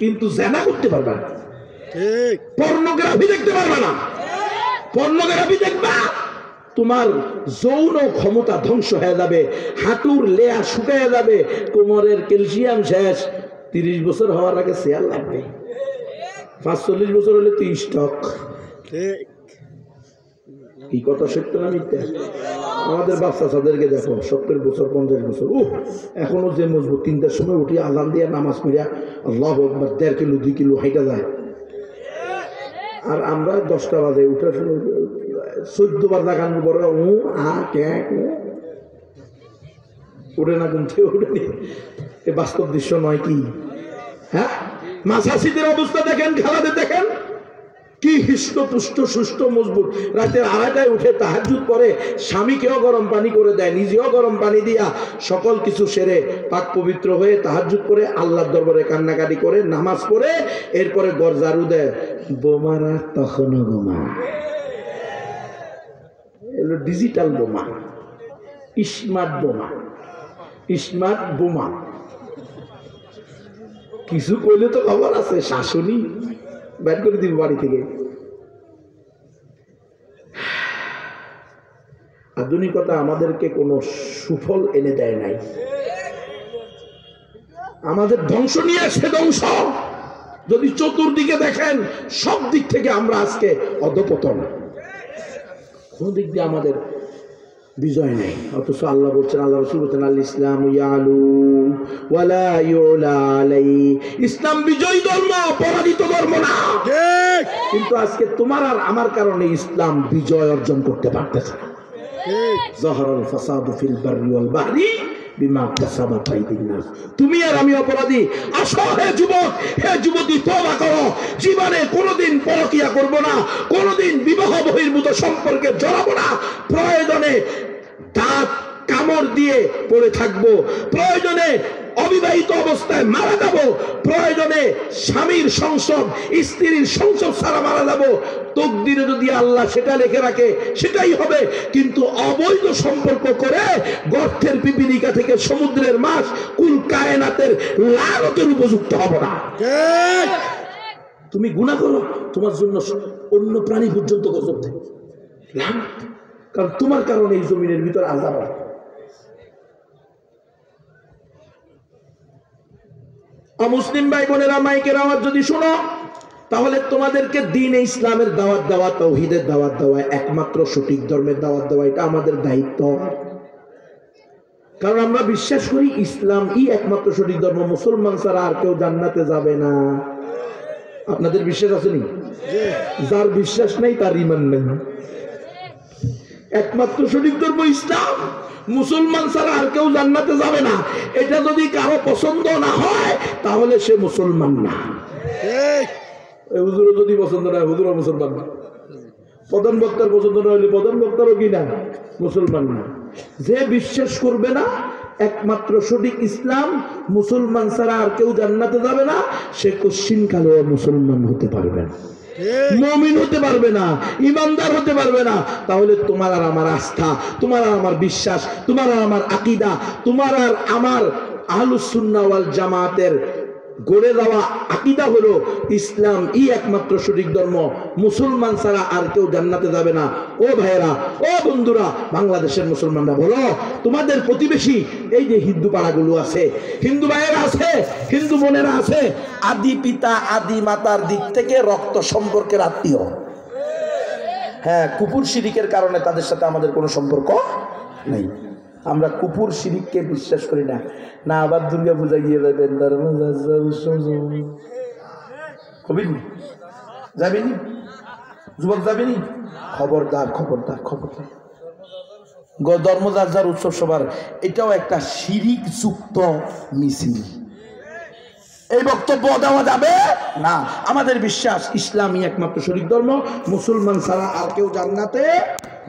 কিন্তু জেনা করতে পারবে না, ঠিক। পর্নোগ্রাফি দেখতে পারবে না। পর্নোগ্রাফি দেখবা, তোমার যৌন ক্ষমতা ধ্বংস হয়ে যাবে, হাঁটুর লেয়া শুকিয়ে যাবে, কোমরের ক্যালসিয়াম শেষ। 30 বছর হওয়ার আগে শেয়ার লাগবে, 45 বছর হলে তো স্টক। ঠিক। কি কথা সত্য না মিথ্যা? আমাদের বাচ্চাদেরকে দেখো, 70 বছর 50 বছর, এখনো যে মজবুত। 3টার সময় উঠি আজান দিয়ে নামাজ পড়িয়া আল্লাহু আকবার 1.5 কিলো 2 কিলো হাইটা যায়। আর আমরা 10টা বাজে উঠার সময় 14 বার জাগান বড় উঠে না, কিন্তু উঠেনি। এ বাস্তব দৃশ্য নয় কি? হ্যাঁ, মাসাসিদের অবস্থা দেখেন, খেলাতে দেখেন কি হৃষ্টপুষ্ট সুস্থ মজবুত। রাতের 2:30টায় উঠে তাহাজ্জুদ করে, স্বামীকেও গরম পানি করে দেয়, নিজেও গরম পানি দিয়া সকল কিছু সেরে পাক পবিত্র হয়ে তাহাজ্জুদ করে আল্লাহর দরবারে কান্নাকাটি করে নামাজ পড়ে এরপরে ঘর ঝাড়ু দেয়। বোমারা তখনও বোমা, এলো ডিজিটাল বোমা, স্মার্ট বোমা, স্মার্ট বোমা। কিছু কইলে তো খবর আছে, শাসনই বের করে দিব বাড়ি থেকে। আধুনিকতা আমাদেরকে কোনো সুফল এনে দেয় নাই, আমাদের ধ্বংস নিয়ে আসে ধ্বংস। যদি চতুর্দিকে দেখেন, সব দিক থেকে আমরা আজকে অধপতন, কোন দিক দিয়ে আমাদের বিজয় নেই। অথচ আল্লাহ বলছেন, আল্লাহ রাসূল বলছেন, আল ইসলাম ইয়ালু ওয়ালা ইউলা আলাই। ইসলাম বিজয়ী ধর্ম, পরাজিত ধর্ম না। ঠিক। কিন্তু আজকে তোমার আর আমার কারণে ইসলাম বিজয় অর্জন করতে পারতেছে না। ঠিক। যাহারাল ফাসাদু ফিল বাররি ওয়াল বাহরি বিমা কাসাবাত আইদিন নাস। তুমি আর আমি অপরাধী। আসো হে যুবক, হে যুবতী, তওবা করো। জীবনে কোনোদিন পরকিয়া করব না, কোনোদিন বিবাহ বহির্ভূত সম্পর্কে জড়াবো না। প্রয়োজনে দাঁত কামড় দিয়ে পড়ে থাকবো, প্রয়োজনে অবিবাহিত অবস্থায় মারা যাব, প্রয়োজনে স্বামীর সংসব, স্ত্রীর সংসব ছাড়া মারা যাব। তকদিরে যদি আল্লাহ সেটা লিখে রাখে সেটাই হবে। কিন্তু অবৈধ সম্পর্ক করে গর্তের পিপিলিকা থেকে সমুদ্রের মাছ, কুল কায়নাতের লালতের উপযুক্ত হব না। ঠিক। তুমি গুনাহ করো, তোমার জন্য অন্য প্রাণী পর্যন্ত গজব দেয়, লানত। কারণ তোমার কারণে এই জমিনের ভিতর আযাব হয়। অমুসলিম ভাই বোনেরা, মাইকের আওয়াজ যদি শোনো, তাহলে তোমাদেরকে দ্বীন ইসলামের দাওয়াত দেওয়া, তাওহীদের দাওয়াত দেওয়া, একমাত্র সঠিক ধর্মের দাওয়াত দেওয়া, এটা আমাদের দায়িত্ব। কারণ আমরা বিশ্বাস করি ইসলামই একমাত্র সঠিক ধর্ম, মুসলমান ছাড়া আর কেউ জান্নাতে যাবে না। আপনাদের বিশ্বাস আছে নি? যার বিশ্বাস নাই তার ঈমান নেই। একমাত্র সঠিক ধর্ম ইসলাম, মুসলমান ছাড়া আর কেউ জান্নাতে যাবে না। এটা যদি কারো পছন্দ না হয় তাহলে সে মুসলমান না। ঠিক। হুজুরও যদি পছন্দ না হয়, হুজুরও মুসলমান না। প্রধান বক্তার পছন্দ না হলে প্রধান বক্তারও কি না, মুসলমান না। যে বিশ্বাস করবে না একমাত্র সঠিক ইসলাম, মুসলমান ছাড়া আর কেউ জান্নাতে যাবে না, সে কোশ্চিন কালেও মুসলমান হতে পারবে না, মুমিন হতে পারবে না, ইমানদার হতে পারবে না। তাহলে তোমার আর আমার আস্থা, তোমার আর আমার বিশ্বাস, তোমার আর আমার আকীদা, তোমার আর আমার আহলুস সুন্নাহ ওয়াল জামাতের গড়ে দেওয়া আকীদা হলো ইসলাম ই একমাত্র সঠিক ধর্ম, মুসলমান ছাড়া আর কেউ জান্নাতে যাবে না। ও ভাইয়েরা, ও বন্ধুরা, বাংলাদেশের মুসলমানরা বলো, তোমাদের প্রতিবেশী এই যে হিন্দু পাড়াগুলো আছে, হিন্দু ভাইয়েরা আছে, হিন্দু বোনেরা আছে, আদি পিতা আদি মাতার দিক থেকে রক্ত সম্পর্কের আত্মীয়। হ্যাঁ, কুফর শিরিকের কারণে তাদের সাথে আমাদের কোনো সম্পর্ক নেই। আমরা কুফর শিরিককে বিশ্বাস করি না। না আবার দুর্গা পূজা গিয়ে যাবেন, যাবেনি, যুবক যাবেনি, খবরদার খবরদার খবরদার। ধর্মযার উৎসব সবার এটাও একটা শিরিক যুক্ত মিছিল। এই বক্তব্য দেওয়া যাবে না। আমাদের বিশ্বাস ইসলামই একমাত্র সঠিক ধর্ম, মুসলমান ছাড়া আর কেউ জান্নাতে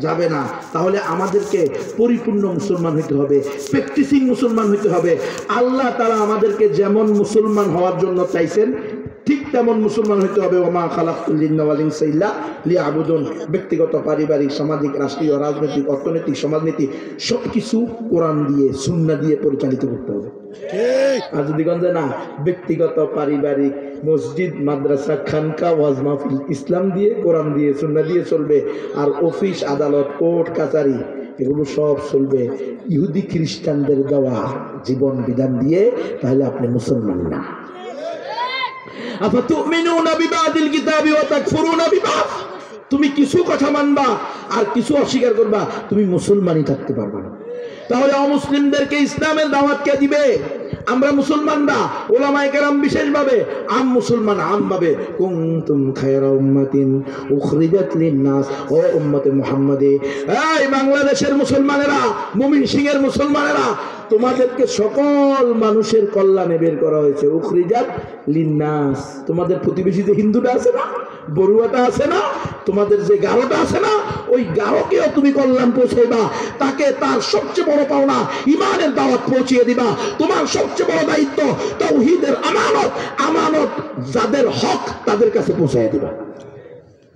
যাবে না। তাহলে আমাদেরকে পরিপূর্ণ মুসলমান হইতে হবে, প্র্যাকটিসিং মুসলমান হইতে হবে। আল্লাহ তাআলা আমাদেরকে যেমন মুসলমান হওয়ার জন্য চাইছেন ঠিক তেমন মুসলমান হইতে হবে। ওমা খালাকতুল জিন্না ওয়াল ইনসা ইল্লা লিয়াবুদুন। ব্যক্তিগত, পারিবারিক, সামাজিক, রাষ্ট্রীয়, রাজনৈতিক, অর্থনৈতিক, সমাজনীতি সবকিছু কোরআন দিয়ে সুন্নাহ দিয়ে পরিচালিত করতে হবে। আর যদি গঞ্জে না, ব্যক্তিগত, পারিবারিক, মসজিদ, মাদ্রাসা, খানকা, ওয়াজ মাহফিল ইসলাম দিয়ে, কোরআন দিয়ে, সুন্নাহ দিয়ে চলবে, আর অফিস, আদালত, কোর্ট, কাচারি এগুলো সব চলবে ইহুদি খ্রিস্টানদের দেওয়া জীবন বিধান দিয়ে, তাহলে আপনি মুসলমান না। আফাতুমিনুনা বিবাদিল কিতাবি ওয়া তাকফুরুনা বিবাদ। তুমি কিছু কথা মানবা আর কিছু অস্বীকার করবা, তুমি মুসলমানই থাকতে পারবা না। তাহলে অমুসলিমদেরকে ইসলামের দাওয়াত কে দিবে? আমরা মুসলমানরা, ওলামায়ে কেরাম বিশেষভাবে, আম মুসলমান আমভাবে, কুনতুম খায়রা উম্মাতিন উখরিজাত লিন-নাস, ও উম্মতে মুহাম্মাদী, এই বাংলাদেশের মুসলমানেরা, মুমিন সিংহের মুসলমানেরা, তোমাদেরকে সকল মানুষের কল্যাণে বের করা হয়েছে। উখরিজাত লিন-নাস। তোমাদের প্রতিবেশী যে হিন্দুটা আছে না, বড়ুয়াটা আছে না, তোমাদের যে গারোটা আছে না, ওই গারোকেও তুমি কল্যাণ পৌঁছাইবা, তাকে তার সবচেয়ে বড় পাওনা ঈমানের দাওয়াত পৌঁছিয়ে দিবা। তোমার সবচেয়ে বড় দায়িত্ব তাওহীদের আমানত, আমানত যাদের হক তাদের কাছে পৌঁছাইয়া দিবা।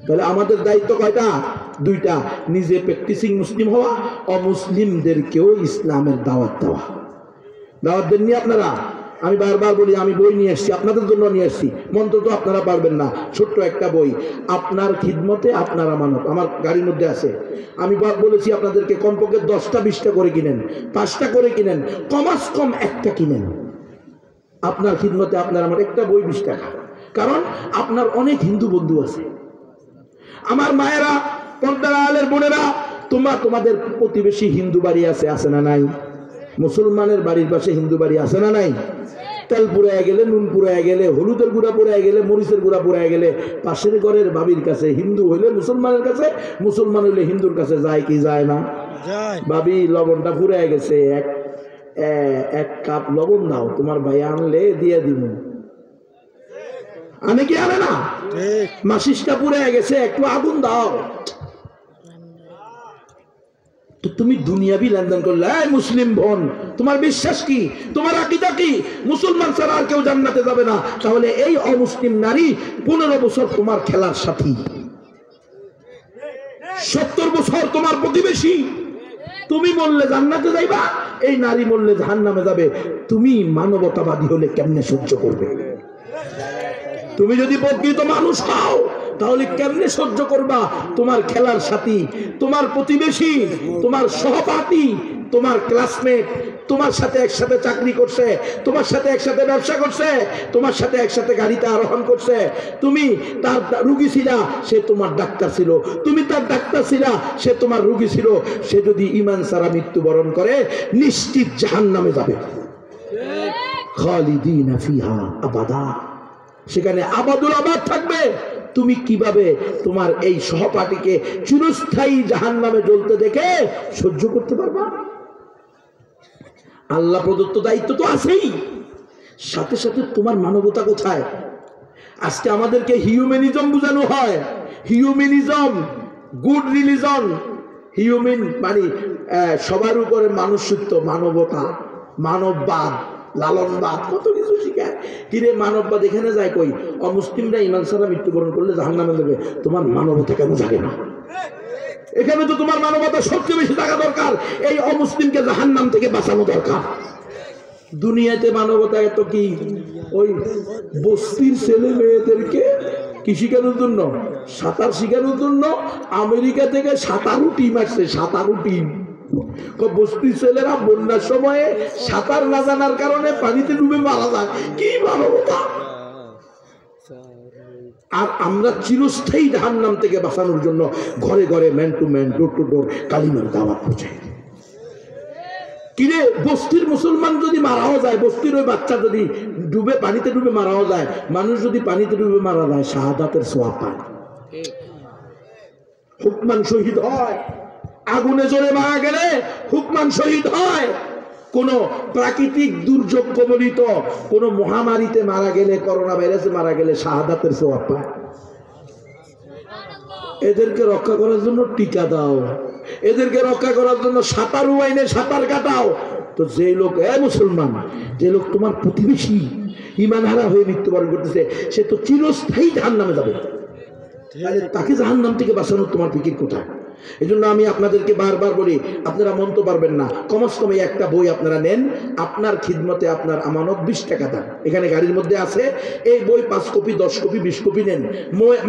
তাহলে আমাদের দায়িত্ব কয়টা? দুইটা, নিজে প্র্যাকটিসিং মুসলিম হওয়া, অমুসলিমদেরকেও ইসলামের দাওয়াত দেওয়া। দাওয়াত দেননি আপনারা? আমি বারবার বলি, আমি বই নিয়ে আসছি, আপনাদের জন্য নিয়ে আসছি। মন্ত্র তো আপনারা পারবেন না, ছোট্ট একটা বই, আপনার খিদমতে আপনার আমানত, আমার গাড়ির মধ্যে আছে। আমি বলেছি আপনাদেরকে কমপক্ষে 10টা 20টা করে কিনেন, 5টা করে কিনেন, কমাস কম একটা কিনেন। আপনার খিদমতে আপনার আমার, একটা বই 20 টাকা। কারণ আপনার অনেক হিন্দু বন্ধু আছে। আমার মায়েরা, পর্দার আলের বোনেরা, তোমরা, তোমাদের প্রতিবেশী হিন্দু বাড়ি আছে, আছে না নাই? মুসলমানের বাড়ির পাশে হিন্দু বাড়ি আছে না নাই? তেল পুড়ায় গেলে, নুন পুড়ায় গেলে, হলুদের গুঁড়া পুড়ায় গেলে, মরিচের গুঁড়া পুড়ায় গেলে, পাশের ঘরের ভাবির কাছে, হিন্দু হইলে মুসলমানের কাছে, মুসলমান হইলে হিন্দুর কাছে যায় কি যায় না? ভাবি লবণটা পুড়ায় গেছে, এক কাপ লবণ দাও, তোমার ভাই আনলে দিয়ে দিব। আনে কি আনে না? মাসিসটা পুড়ায় গেছে, একটু আগুন দাও। তো তুমি দুনিয়াবি লেনদেন করলে, মুসলিম বোন, তোমার বিশ্বাস কি? তোমার আকীদা কি? মুসলমান ছাড়া আর কেউ জান্নাতে যাবে না। তাহলে এই অমুসলিম নারী 15 বছর তোমার খেলার সাথী, 70 বছর তোমার প্রতিবেশী। তুমি মরলে জান্নাতে যাইবা, এই নারী মরলে জাহান্নামে যাবে। তুমি মানবতাবাদী হলে কেমনে সহ্য করবে? তুমি যদি প্রকৃত মানুষ হও তাহলে কেমনে সহ্য করবা তোমার খেলার সাথী, তোমার প্রতিবেশী, তোমার সহপাঠী, তোমার ক্লাসমেট, তোমার সাথে একসাথে চাকরি করছে, তোমার সাথে একসাথে ব্যবসা করছে, তোমার সাথে একসাথে গাড়িতে আরোহণ করছে, তুমি তার রুগী ছিলা, সে তোমার ডাক্তার ছিল, তুমি তার ডাক্তার ছিলা, সে তোমার রুগী ছিল। সে যদি ঈমান ছাড়া মৃত্যুবরণ করে, নিশ্চিত জাহান্নামে যাবে। খালিদিনা ফিহা আবাদা, সেখানে আবাদুল আবাদ থাকবে। তুমি কিভাবে তোমার এই সহপাঠীকে চিরস্থায়ী জাহান্নামে জ্বলতে দেখে সহ্য করতে পারবা? আল্লাহ প্রদত্ত দায়িত্ব তো আছেই, সাথে সাথে তোমার মানবতা কোথায়? আজকে আমাদেরকে হিউম্যানিজম বোঝানো হয়। Humanism, good religion. হিউম্যান মানে সবার উপরে মানুষত্ব, মানবতা, মানববাদ, লালনবাদ, কত কিছু শিখায়। কিরে মানববাদ এখানে যায় কই? অমুসলিমরা ঈমান ছাড়া মৃত্যুবরণ করলে জাহান্নামে যাবে, তোমার মানবতা কেন জাগে না? এখানে তো তোমার মানবতা সবচেয়ে বেশি থাকা দরকার। এই অমুসলিমকে জাহান্নাম থেকে বাঁচানো দরকার। দুনিয়াতে মানবতা এত কি? ওই বস্তির ছেলে মেয়েদেরকে কি শেখানোর জন্য? সাঁতার শেখানোর জন্য আমেরিকা থেকে সাঁতারু টিম আসছে, সাঁতারু টিম। বস্তির ছেলেরা বন্যার সময়ে সাঁতার না জানার কারণে পানিতে ডুবে মারা যায়। কি মানবতা! আর আমরা চিরস্থায়ী জাহান্নাম থেকে বাঁচানোর জন্য ঘরে ঘরে man to man, door to door কালিমার দাওয়াত পৌঁছাই। কিরে, বস্তির মুসলমান যদি মারাও যায়, বস্তির ওই বাচ্চা যদি ডুবে পানিতে ডুবে মারাও যায়, মানুষ যদি পানিতে ডুবে মারা যায় শাহাদাতের সওয়াব পায়। হুকমান শহীদ হয়, আগুনে জ্বলে মারা গেলে হুকমান শহীদ হয়। কোন প্রাকৃতিক দুর্যোগ কবলিত কোন মহামারীতে মারা গেলে, করোনা ভাইরাসে মারা গেলে শাহাদাতের সওয়াব পায়। এদেরকে রক্ষা করার জন্য টিকা দাও, এদেরকে রক্ষা করার জন্য সাঁতারু আইনে সাঁতার কাটাও। তো যে লোক মুসলমান, যে লোক তোমার প্রতিবেশী ঈমানহারা হয়ে মৃত্যুবরণ করতেছে, সে তো চিরস্থায়ী জাহান্নামে যাবে। তাকে জাহান্নাম থেকে বাঁচানোর তোমার ফিকির কোথায়? এই জন্য আমি আপনাদেরকে বারবার বলি, আপনারা মনতে পারবেন না, কমস কম একটা বই আপনারা নেন, আপনার খিদমতে আপনার আমানত 20 টাকা দাম। এখানে গাড়ির মধ্যে আছে, এই বই 5 কপি 10 কপি 20 কপি নেন,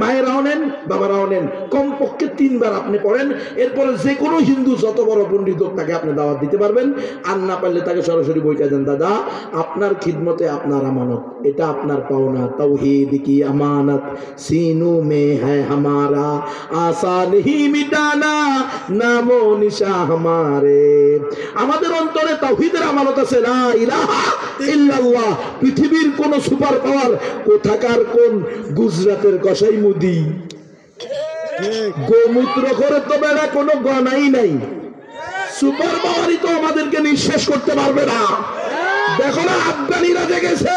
মায়েরাও নেন, বাবারাও নেন, কমপক্ষে 3 বার আপনি পড়েন। এরপরে যে কোনো হিন্দু যত বড় পণ্ডিত হোক তাকে আপনি দাওয়াত দিতে পারবেন। আর না পারলে তাকে সরাসরি বইটা দেন, দাদা আপনার খিদমতে আপনার আমানত, এটা আপনার পাওনা। তাওহীদ কি আমানত সিনু মে হ্যায় হামারা, আশা নেহি মিটানা নামো নিশা হামারে। আমাদের অন্তরে তাওহীদের আমানত আছে, লা ইলাহা ইল্লাল্লাহ। পৃথিবীর কোন সুপার পাওয়ার, কোথাকার কোন গুজরাটের কসাই মুদি গোমূত্র করে তো বেড়া কোনো গণাই নাই। সুপার পাওয়ারই তো আমাদেরকে নিঃশেষ করতে পারবে না। দেখো না, আফগানিরা জেগেছে,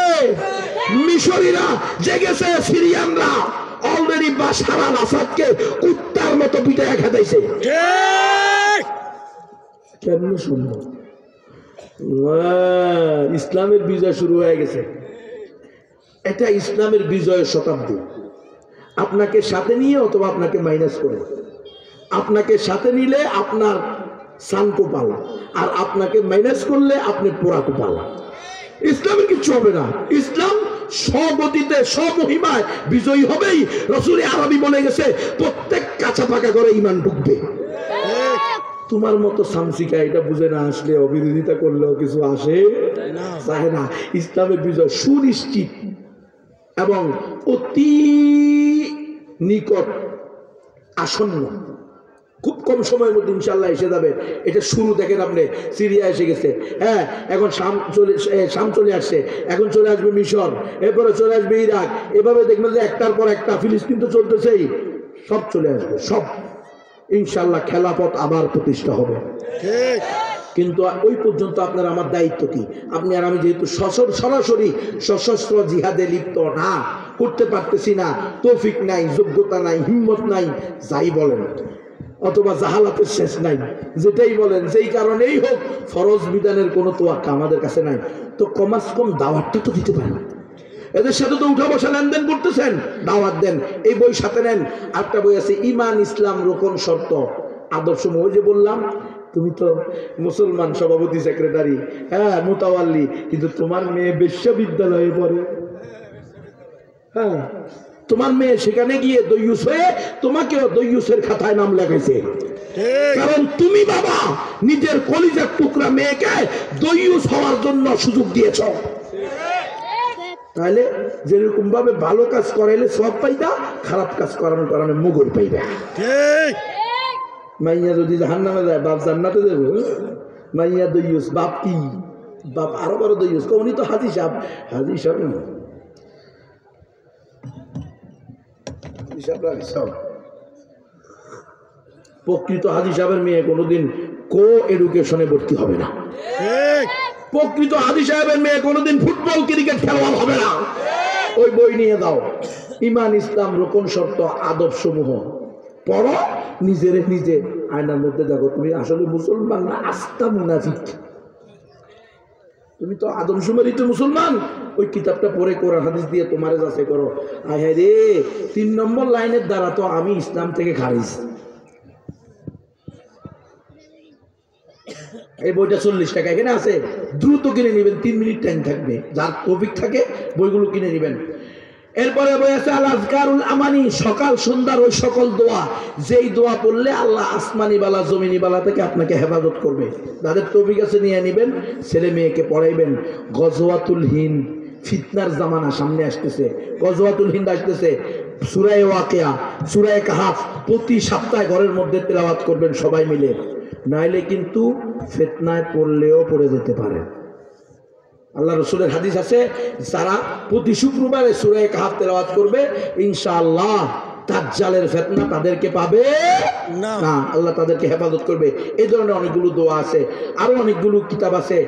মিশরীরা জেগেছে, সিরিয়ানরা অলরেডি বাশার আল আসাদকে কুত্তার মতো পিটায় খেদাইছে। কেমন শুনবো? ইসলামের বিজয় শুরু হয়ে গেছে। এটা ইসলামের বিজয়ের শতাব্দী। আপনাকে সাথে নিয়ে অথবা আপনাকে মাইনাস করে, আপনাকে সাথে নিলে আপনার সান কোপাল, আর আপনাকে মাইনাস করলে আপনি পোড়া কোপাল। ইসলামের কিচ্ছু হবে না। ইসলাম স্বগতিতে স্বমহিমায় বিজয়ী হবেই। রাসূল আরবি বলে গেছে, প্রত্যেক কাঁচা পাকা করে ঈমান ঢুকবে। তোমার মতো সামসিকা এটা বুঝে না আসলে, অবিরোধিতা করলেও কিছু আসে চায় না। ইসলামের বিজয় সুনিশ্চিত এবং অতি নিকট আসন্ন, খুব কম সময়ের মধ্যে ইনশাল্লাহ এসে যাবে। এটা শুরু দেখেন আপনি, সিরিয়া এসে গেছে, হ্যাঁ, এখন শাম চলে আসছে, এখন চলে আসবে মিশর, এরপরে চলে আসবে ইরাক। এভাবে দেখবেন যে একটার পর একটা, ফিলিস্তিন তো চলতেছেই, সব চলে আসবে, সব ইনশাল্লাহ খেলাফত আবার প্রতিষ্ঠা হবে। কিন্তু ওই পর্যন্ত আপনার আমার দায়িত্ব কি? আপনি আর আমি যেহেতু সরাসরি সশস্ত্র জিহাদে লিপ্ত না, করতে পারতেছি না, তৌফিক নাই, যোগ্যতা নাই, হিম্মত নাই, যাই বলেন, অথবা জাহালাতের শেষ নাই, যেটাই বলেন, যেই কারণেই হোক, ফরজ বিধানের কোনো তোয়াক্কা আমাদের কাছে নাই, তো কমাস কম দাওয়াতটা তো দিতে পারেন। এদের সাথে তো উঠা বসা লেনদেন করতেছেন, দাওয়াত দেন। এই বই সাথে নেন, একটা বই আছে ঈমান ইসলাম রোকন শর্ত আদর্শ। ওই যে বললাম, তুমি তো মুসলমান সভাপতি সেক্রেটারি, হ্যাঁ, মুতাওয়াল্লি, কিন্তু তোমার মেয়ে বিশ্ববিদ্যালয়ে পড়ে, হ্যাঁ, তোমার মেয়ে সেখানে গিয়ে দয়ুস হয়ে তোমাকেও দয়ুসের খাতায় নাম লেখাইছে। কারণ তুমি বাবা নিজের কলিজার টুকরা মেয়েকে দয়ুস হওয়ার জন্য সুযোগ দিয়েছ। তাহলে যেরকম ভাবে ভালো কাজ করাইলে সব পাইতা, খারাপ কাজ করানোর কারণে মুগুর পাইবা। মাইয়া যদি জাহান্নামে যায়, বাপ জান্নাতে দেবো। মাইয়া দয়ুস, বাপ কি? বাপ আরো বড় দয়ুস। উনি তো হাজি সাহেব, হাজি সাহেব প্রকৃত হাজি সাহেবের মেয়ে কোনোদিন কো এডুকেশনে ভর্তি হবে না। প্রকৃত হাজি সাহেবের মেয়ে কোনোদিন ফুটবল ক্রিকেট খেলোয়াড় হবে না। ওই বই নিয়ে দাও, ঈমান ইসলাম রোকন শর্ত আদর্শসমূহ পড়ো, নিজের নিজে আয়নার মধ্যে দেখো, তুমি আসলে মুসলমান না আস্থা মুনাফিক। তুমি তো আদমশুমারিতে মুসলমান। ওই কিতাবটা পড়ে কোরআন হাদিস দিয়ে তোমারে যাচাই করো। আয় হায় রে, 3 নম্বর লাইনের দ্বারা তো আমি ইসলাম থেকে খারিজ। এই বইটা 40 টাকা এখানে আছে, দ্রুত কিনে নেবেন, 3 মিনিট টাইম থাকবে, যার টপিক থাকে বইগুলো কিনে নেবেন। এরপরে বই আছে আল আজকারুল আমানি, সকাল সন্ধ্যার ওই সকল দোয়া, যেই দোয়া পড়লে আল্লাহ আসমানি বালা জমিনি বালা থেকে আপনাকে হেফাজত করবে। যাদের টপিক আছে নিয়ে নেবেন, ছেলে মেয়েকে পড়াইবেন। গজওয়াতুল হিন্দ, ফিতনার জামানা সামনে আসতেছে, গজওয়াতুল হিন্দ আসতেছে, সূরা ওয়াকিয়া, সূরা কাহাফ প্রতি সপ্তাহে ঘরের মধ্যে তেলাওয়াত করবেন সবাই মিলে, নাইলে কিন্তু ফিতনায় পড়লেও পড়ে যেতে পারে। আল্লাহ রসুলের হাদিস আছে, যারা প্রতি শুক্রবারে সূরা কাহাফ তেলাওয়াত করবে ইনশাআল্লাহ দাজ্জালের ফিতনা তাদেরকে পাবে না, আল্লাহ তাদেরকে হেফাজত করবে। এই ধরনের অনেকগুলো দোয়া আছে, আরো অনেকগুলো কিতাব আছে।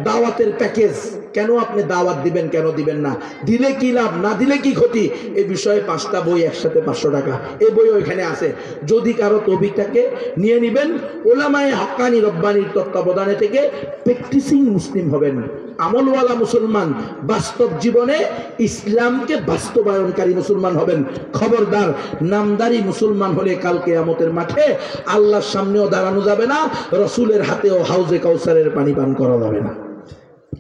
দাওয়াতের প্যাকেজ, কেন আপনি দাওয়াত দিবেন, কেন দিবেন না, দিলে কি লাভ, না দিলে কি ক্ষতি, এই বিষয়ে 5টা বই একসাথে 500 টাকা, এই বই ওইখানে আছে। যদি কারো তৌফিক থাকে নিয়ে নেবেন। ওলামায়ে হক্কানি রব্বানির তত্ত্বাবধানে থেকে প্র্যাকটিসিং মুসলিম হবেন, আমলওয়ালা মুসলমান, বাস্তব জীবনে ইসলামকে বাস্তবায়নকারী মুসলমান হবেন। খবরদার, নামদারি মুসলমান হলে কাল কিয়ামতের মাঠে আল্লাহর সামনেও দাঁড়ানো যাবে না, রসুলের হাতেও হাউজে কাউসারের পানি পান করা যাবে না।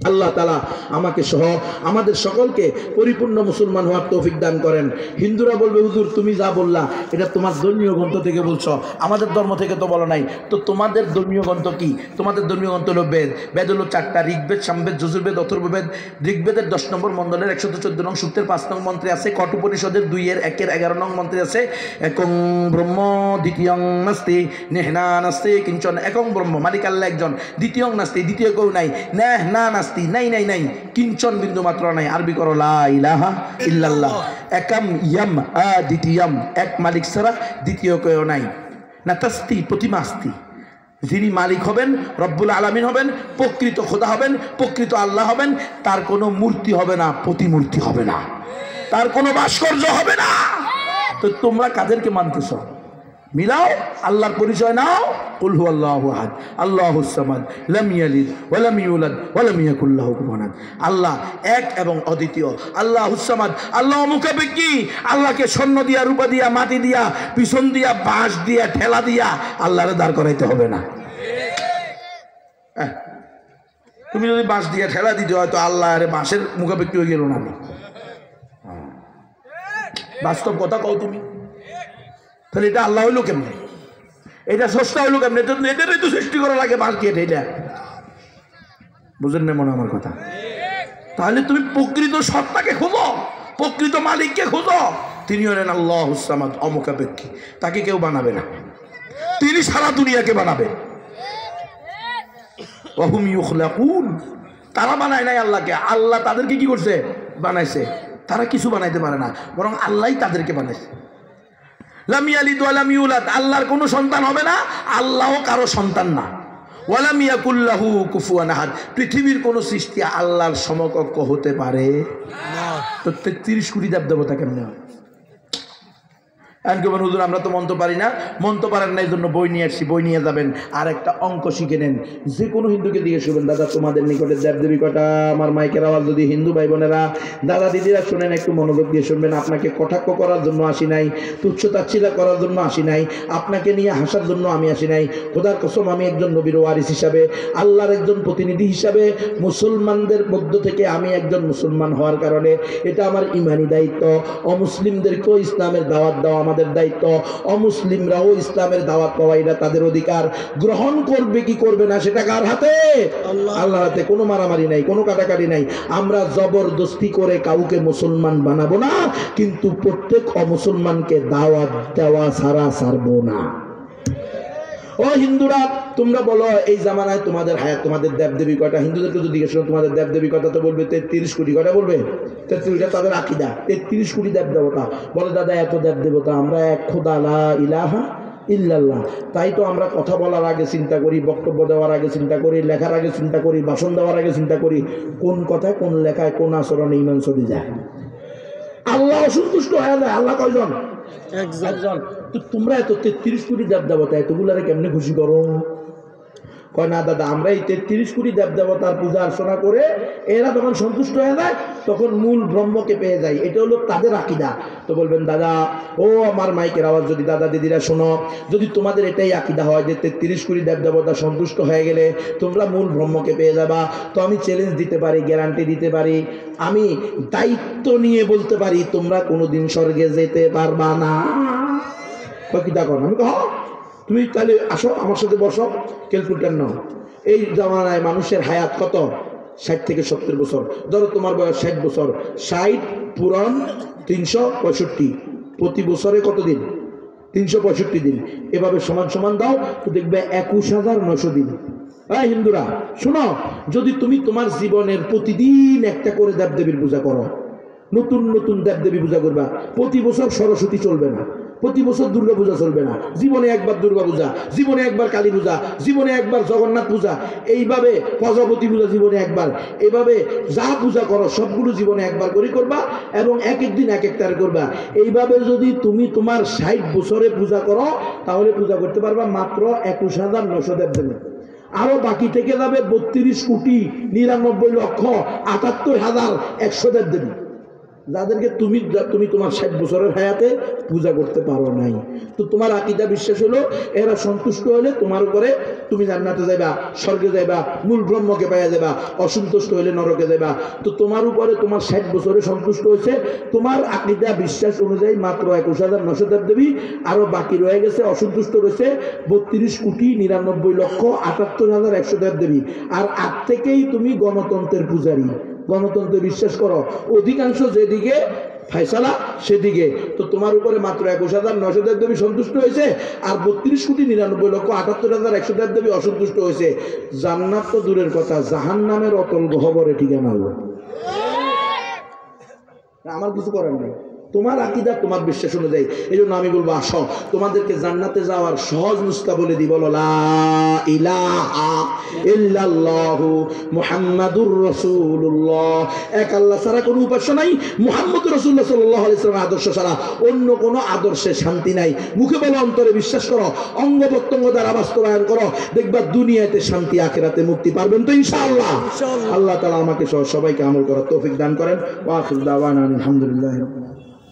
আল্লাহ তাআলা আমাকে সহ আমাদের সকলকে পরিপূর্ণ মুসলমান হওয়ার তৌফিক দান করেন। হিন্দুরা বলবে, হুজুর তুমি যা বললা এটা তোমার ধর্মীয় গ্রন্থ থেকে বলছো, আমাদের ধর্ম থেকে তো বলো নাই। তো তোমাদের ধর্মীয় গ্রন্থ কি? তোমাদের ধর্মীয় গ্রন্থ হলো বেদ। বেদ হলো 4টা, ঋগ্বেদ, সামবেদ, যজুর্বেদ, অথর্ববেদ। ঋগ্বেদের 10 নম্বর মণ্ডলের 114 নং সূক্তের 5 নং মন্ত্রে আছে, কঠোপনিষদের 2-1 11 নং মন্ত্রে আছে, একং ব্রহ্ম দ্বিতীয়ং নাস্তি নেহনা নাস্তি কিঞ্চন। একং ব্রহ্ম মালিক আল্লাহ একজন, দ্বিতীয়ং নাস্তি দ্বিতীয় কেউ নাই, নেহ না নাস্তি নাই নাই নাই, কিঞ্চন বিন্দু মাত্র নাই। আরবি করো লা ইলাহা ইল্লাল্লাহ। একাম ইয়াম দ্বিতীয়ম, এক মালিক ছাড়া দ্বিতীয় কেউ নাই। না তাস্তি প্রতিমা আস্তি, যিনি মালিক হবেন, রব্বুল আলামিন হবেন, প্রকৃত খোদা হবেন, প্রকৃত আল্লাহ হবেন, তার কোনো মূর্তি হবে না, প্রতিমূর্তি হবে না, তার কোনো ভাস্কর্য হবে না। তো তোমরা কাদেরকে মানতেছ? মিলাও, আল্লাহর পরিচয় নাও। কুল হুয়াল্লাহু আহাদ আল্লাহুস সামাদ লাম ইয়ালিদ ওয়া লাম ইউলাদ ওয়া লাম ইয়াকুল লাহু কুফুয়ান আহাদ। আল্লাহ এক এবং অদ্বিতীয়, আল্লাহুস সামাদ, আল্লাহ মুখাপেক্ষী। আল্লাহকে স্বর্ণ দিয়া, রূপা দিয়া, মাটি দিয়া, পিছন দিয়া, বাঁশ দিয়া, ঠেলা দিয়া আল্লাহরে দাঁড় করাইতে হবে না। তুমি যদি বাঁশ দিয়া ঠেলা দিতে হয় তো আল্লাহ আরে বাঁশের মুখাপেক্ষী হয়ে গেল না। আমি বাস্তব কথা কও তুমি, তাহলে এটা আল্লাহ হইলো কেমনে, এটা সস্তা হইলো কেমনে? এটারই তো সৃষ্টি করা লাগে বাঁশ দিয়ে ঠেলা। বুঝেন না মনে আমার কথা? তাহলে তুমি প্রকৃত সত্তাকে খোঁজো, প্রকৃত মালিককে খোঁজো। তিনি হলেন আল্লাহুস সামাদ, অমুখাপেক্ষী, তাকে কেউ বানাবে না, তিনি সারা দুনিয়াকে বানাবে। ওয়াহুম ইউখলাকুন, তারা বানায় নাই আল্লাহকে, আল্লাহ তাদেরকে কি করছে? বানাইছে। তারা কিছু বানাইতে পারে না, বরং আল্লাহই তাদেরকে বানাইছে। লাম ইয়ালিদ ওয়া লাম ইউলাদ, আল্লাহর কোনো সন্তান হবে না, আল্লাহও কারো সন্তান না। ওয়া লাম ইয়াকুল লাহু কুফুয়ান আহাদ, পৃথিবীর কোনো সৃষ্টি আল্লাহর সমকক্ষ হতে পারে না। তো 33 কোটি দেবতা কেমনে হয়? কেমন হুজুর আমরা তো মন্ত্র পারি না। মন্ত্র পারেন না, এই জন্য বই নিয়ে আসছি, বই নিয়ে যাবেন। আর একটা অঙ্ক শিখে নেন, যে কোনো হিন্দুকে দিয়ে শুনবেন, দাদা তোমাদের নিকটে দেবদেবী কটা? আমার মাইকের আওয়াজ যদি হিন্দু ভাই বোনেরা, দাদা দিদিরা শোনেন, একটু মনোযোগ দিয়ে শুনবেন। আপনাকে কটাক্ষ করার জন্য আসি নাই, তুচ্ছ তাচ্ছিল্য করার জন্য আসি নাই, আপনাকে নিয়ে হাসার জন্য আমি আসি নাই। খোদার কসম, আমি একজন নবীর ওয়ারিস হিসাবে, আল্লাহর একজন প্রতিনিধি হিসাবে, মুসলমানদের মধ্য থেকে আমি একজন মুসলমান হওয়ার কারণে এটা আমার ইমানি দায়িত্ব। অমুসলিমদেরকেও ইসলামের দাওয়াত দেওয়া আমাদের দায়িত্ব, অমুসলিমরাও ইসলামের দাওয়াত পাওয়া এটা তাদের অধিকার। গ্রহণ করবে কি করবে না সেটা কার হাতে? আল্লাহর হাতে। কোনো মারামারি নাই, কোনো কাটাকাটি নাই। আমরা জবরদস্তি করে কাউকে মুসলমান বানাবো না, কিন্তু প্রত্যেক অমুসলমানকে দাওয়াত দেওয়া ছাড়া ছাড়বো না। ও হিন্দুরা, তোমরা বলো এই জামানায় তোমাদের হায়াত, তোমাদের দেবদেবী কটা? হিন্দুদেরকে যদি জিজ্ঞেস করো তোমাদের দেবদেবী কটা, তো বলবে 33 কোটি। কটা বলবে? 33টা তাদের আকীদা। 33 কোটি দেবদেবতা। বলে দাদা এত দেবদেবতা, আমরা এক খোদা লা ইলাহা ইল্লাল্লাহ। তাই তো আমরা কথা বলার আগে চিন্তা করি, বক্তব্য দেওয়ার আগে চিন্তা করি, লেখার আগে চিন্তা করি, ভাষণ দেওয়ার আগে চিন্তা করি, কোন কথায়, কোন লেখায়, কোন আচরণে ঈমান চলে যায়। আল্লাহ অসন্তুষ্ট হয়ে যায়। আল্লাহ কয়জন? একজন। তো তোমরা এত 33 কোটি দেবদেবতা, এতগুলারে কেমনে খুশি করো? কয় না দাদা, আমরা এই 33 কোটি দেবদেবতার পূজা অর্চনা করে এরা যখন সন্তুষ্ট হয়ে যায় তখন মূল ব্রহ্মকে পেয়ে যায়, এটা হলো তাদের আকীদা। তো বলবেন দাদা, ও আমার মাইকের আওয়াজ যদি দাদা দিদিরা শোনো, যদি তোমাদের এটাই আকীদা হয় যে 33 কোটি দেবদেবতা সন্তুষ্ট হয়ে গেলে তোমরা মূল ব্রহ্মকে পেয়ে যাবা, তো আমি চ্যালেঞ্জ দিতে পারি, গ্যারান্টি দিতে পারি, আমি দায়িত্ব নিয়ে বলতে পারি তোমরা কোনোদিন স্বর্গে যেতে পারবা না। কি দেখো, আমি কহ তুমি তাহলে আসো আমার সাথে বসো, ক্যালকুলেটার নাও। এই জামানায় মানুষের হায়াত কত? 60 থেকে 70 বছর। ধরো তোমার বয়স 60 বছর, 60 পূরণ 365, প্রতি বছরে কত দিন? 365 দিন। এভাবে সমান সমান দাও তো দেখবে 21,900 দিন। হ্যাঁ হিন্দুরা শোনো, যদি তুমি তোমার জীবনের প্রতিদিন একটা করে দেবদেবীর পূজা করো, নতুন নতুন দেবদেবী পূজা করবা, প্রতি বছর সরস্বতী চলবে না, প্রতি বছর দুর্গা পূজা চলবে না, জীবনে একবার দুর্গা পূজা, জীবনে একবার কালী পূজা, জীবনে একবার জগন্নাথ পূজা, এইভাবে প্রজাপতি পূজা জীবনে একবার, এইভাবে যা পূজা করো সবগুলো জীবনে একবার করে করবা এবং এক এক দিন এক একটার করবা। এইভাবে যদি তুমি তোমার 60 বছরে পূজা করো তাহলে পূজা করতে পারবা মাত্র 21,900 দেবদেবী। আরো বাকি থেকে যাবে 32,99,78,100 দেবদেবী, যাদেরকে তুমি তোমার 60 বছরের হায়াতে পূজা করতে পারো নাই। তো তোমার আকীদা বিশ্বাস হলো এরা সন্তুষ্ট হলে তোমার উপরে তুমি জান্নাতে যাইবা, স্বর্গে যাইবা, মূল ব্রহ্মকে পাইয়া যাবা, অসন্তুষ্ট হলে নরকে যাইবা। তো তোমার উপরে তোমার 60 বছরে সন্তুষ্ট হয়েছে, তোমার আকীদা বিশ্বাস অনুযায়ী মাত্র 21,900 দেবদেবী, আরো বাকি রয়ে গেছে অসন্তুষ্ট রয়েছে 32,99,78,100 দেবদেবী। আর আজ থেকেই তুমি গণতন্ত্রের পূজারী, গণতন্ত্রে বিশ্বাস করো, অধিকাংশ যেদিকে ফয়সালা সেদিকে। তো তোমার উপরে মাত্র 21,900 দেবদেবী সন্তুষ্ট হয়েছে আর 32,99,78,100 দেবদেবী অসন্তুষ্ট হয়েছে। জান্নাত তো দূরের কথা, জাহান্নামের অতল গহ্বরে ঠিকানা হলো। আমার কিছু করার নেই, তোমার আকীদা তোমার বিশ্বাস অনুযায়ী। এই জন্য আমি বলবো আসো, তোমাদেরকে জান্নাতে যাওয়ার সহজ নুসকা বলে দিব, লা ইলাহা ইল্লাল্লাহু মুহাম্মাদুর রাসূলুল্লাহ। এক আল্লাহ ছাড়া কোনো উপাস্য নাই, মুহাম্মদুর রাসূলুল্লাহ সাল্লাল্লাহু আলাইহি ওয়াসাল্লাম আদর্শ ছাড়া অন্য কোনো আদর্শে শান্তি নাই। মুখে বলো, অন্তরে বিশ্বাস করো, অঙ্গ প্রত্যঙ্গ দ্বারা বাস্তবায়ন করো, দেখবা দুনিয়াতে শান্তি, আখিরাতে মুক্তি পারবেন তো ইনশাআল্লাহ। আল্লাহ তাআলা আমাকে সহ সবাইকে আমল করার তৌফিক দান করেন। ওয়া আখিরু দাওয়ানা আলহামদুলিল্লাহি রাব্বিল আলামিন।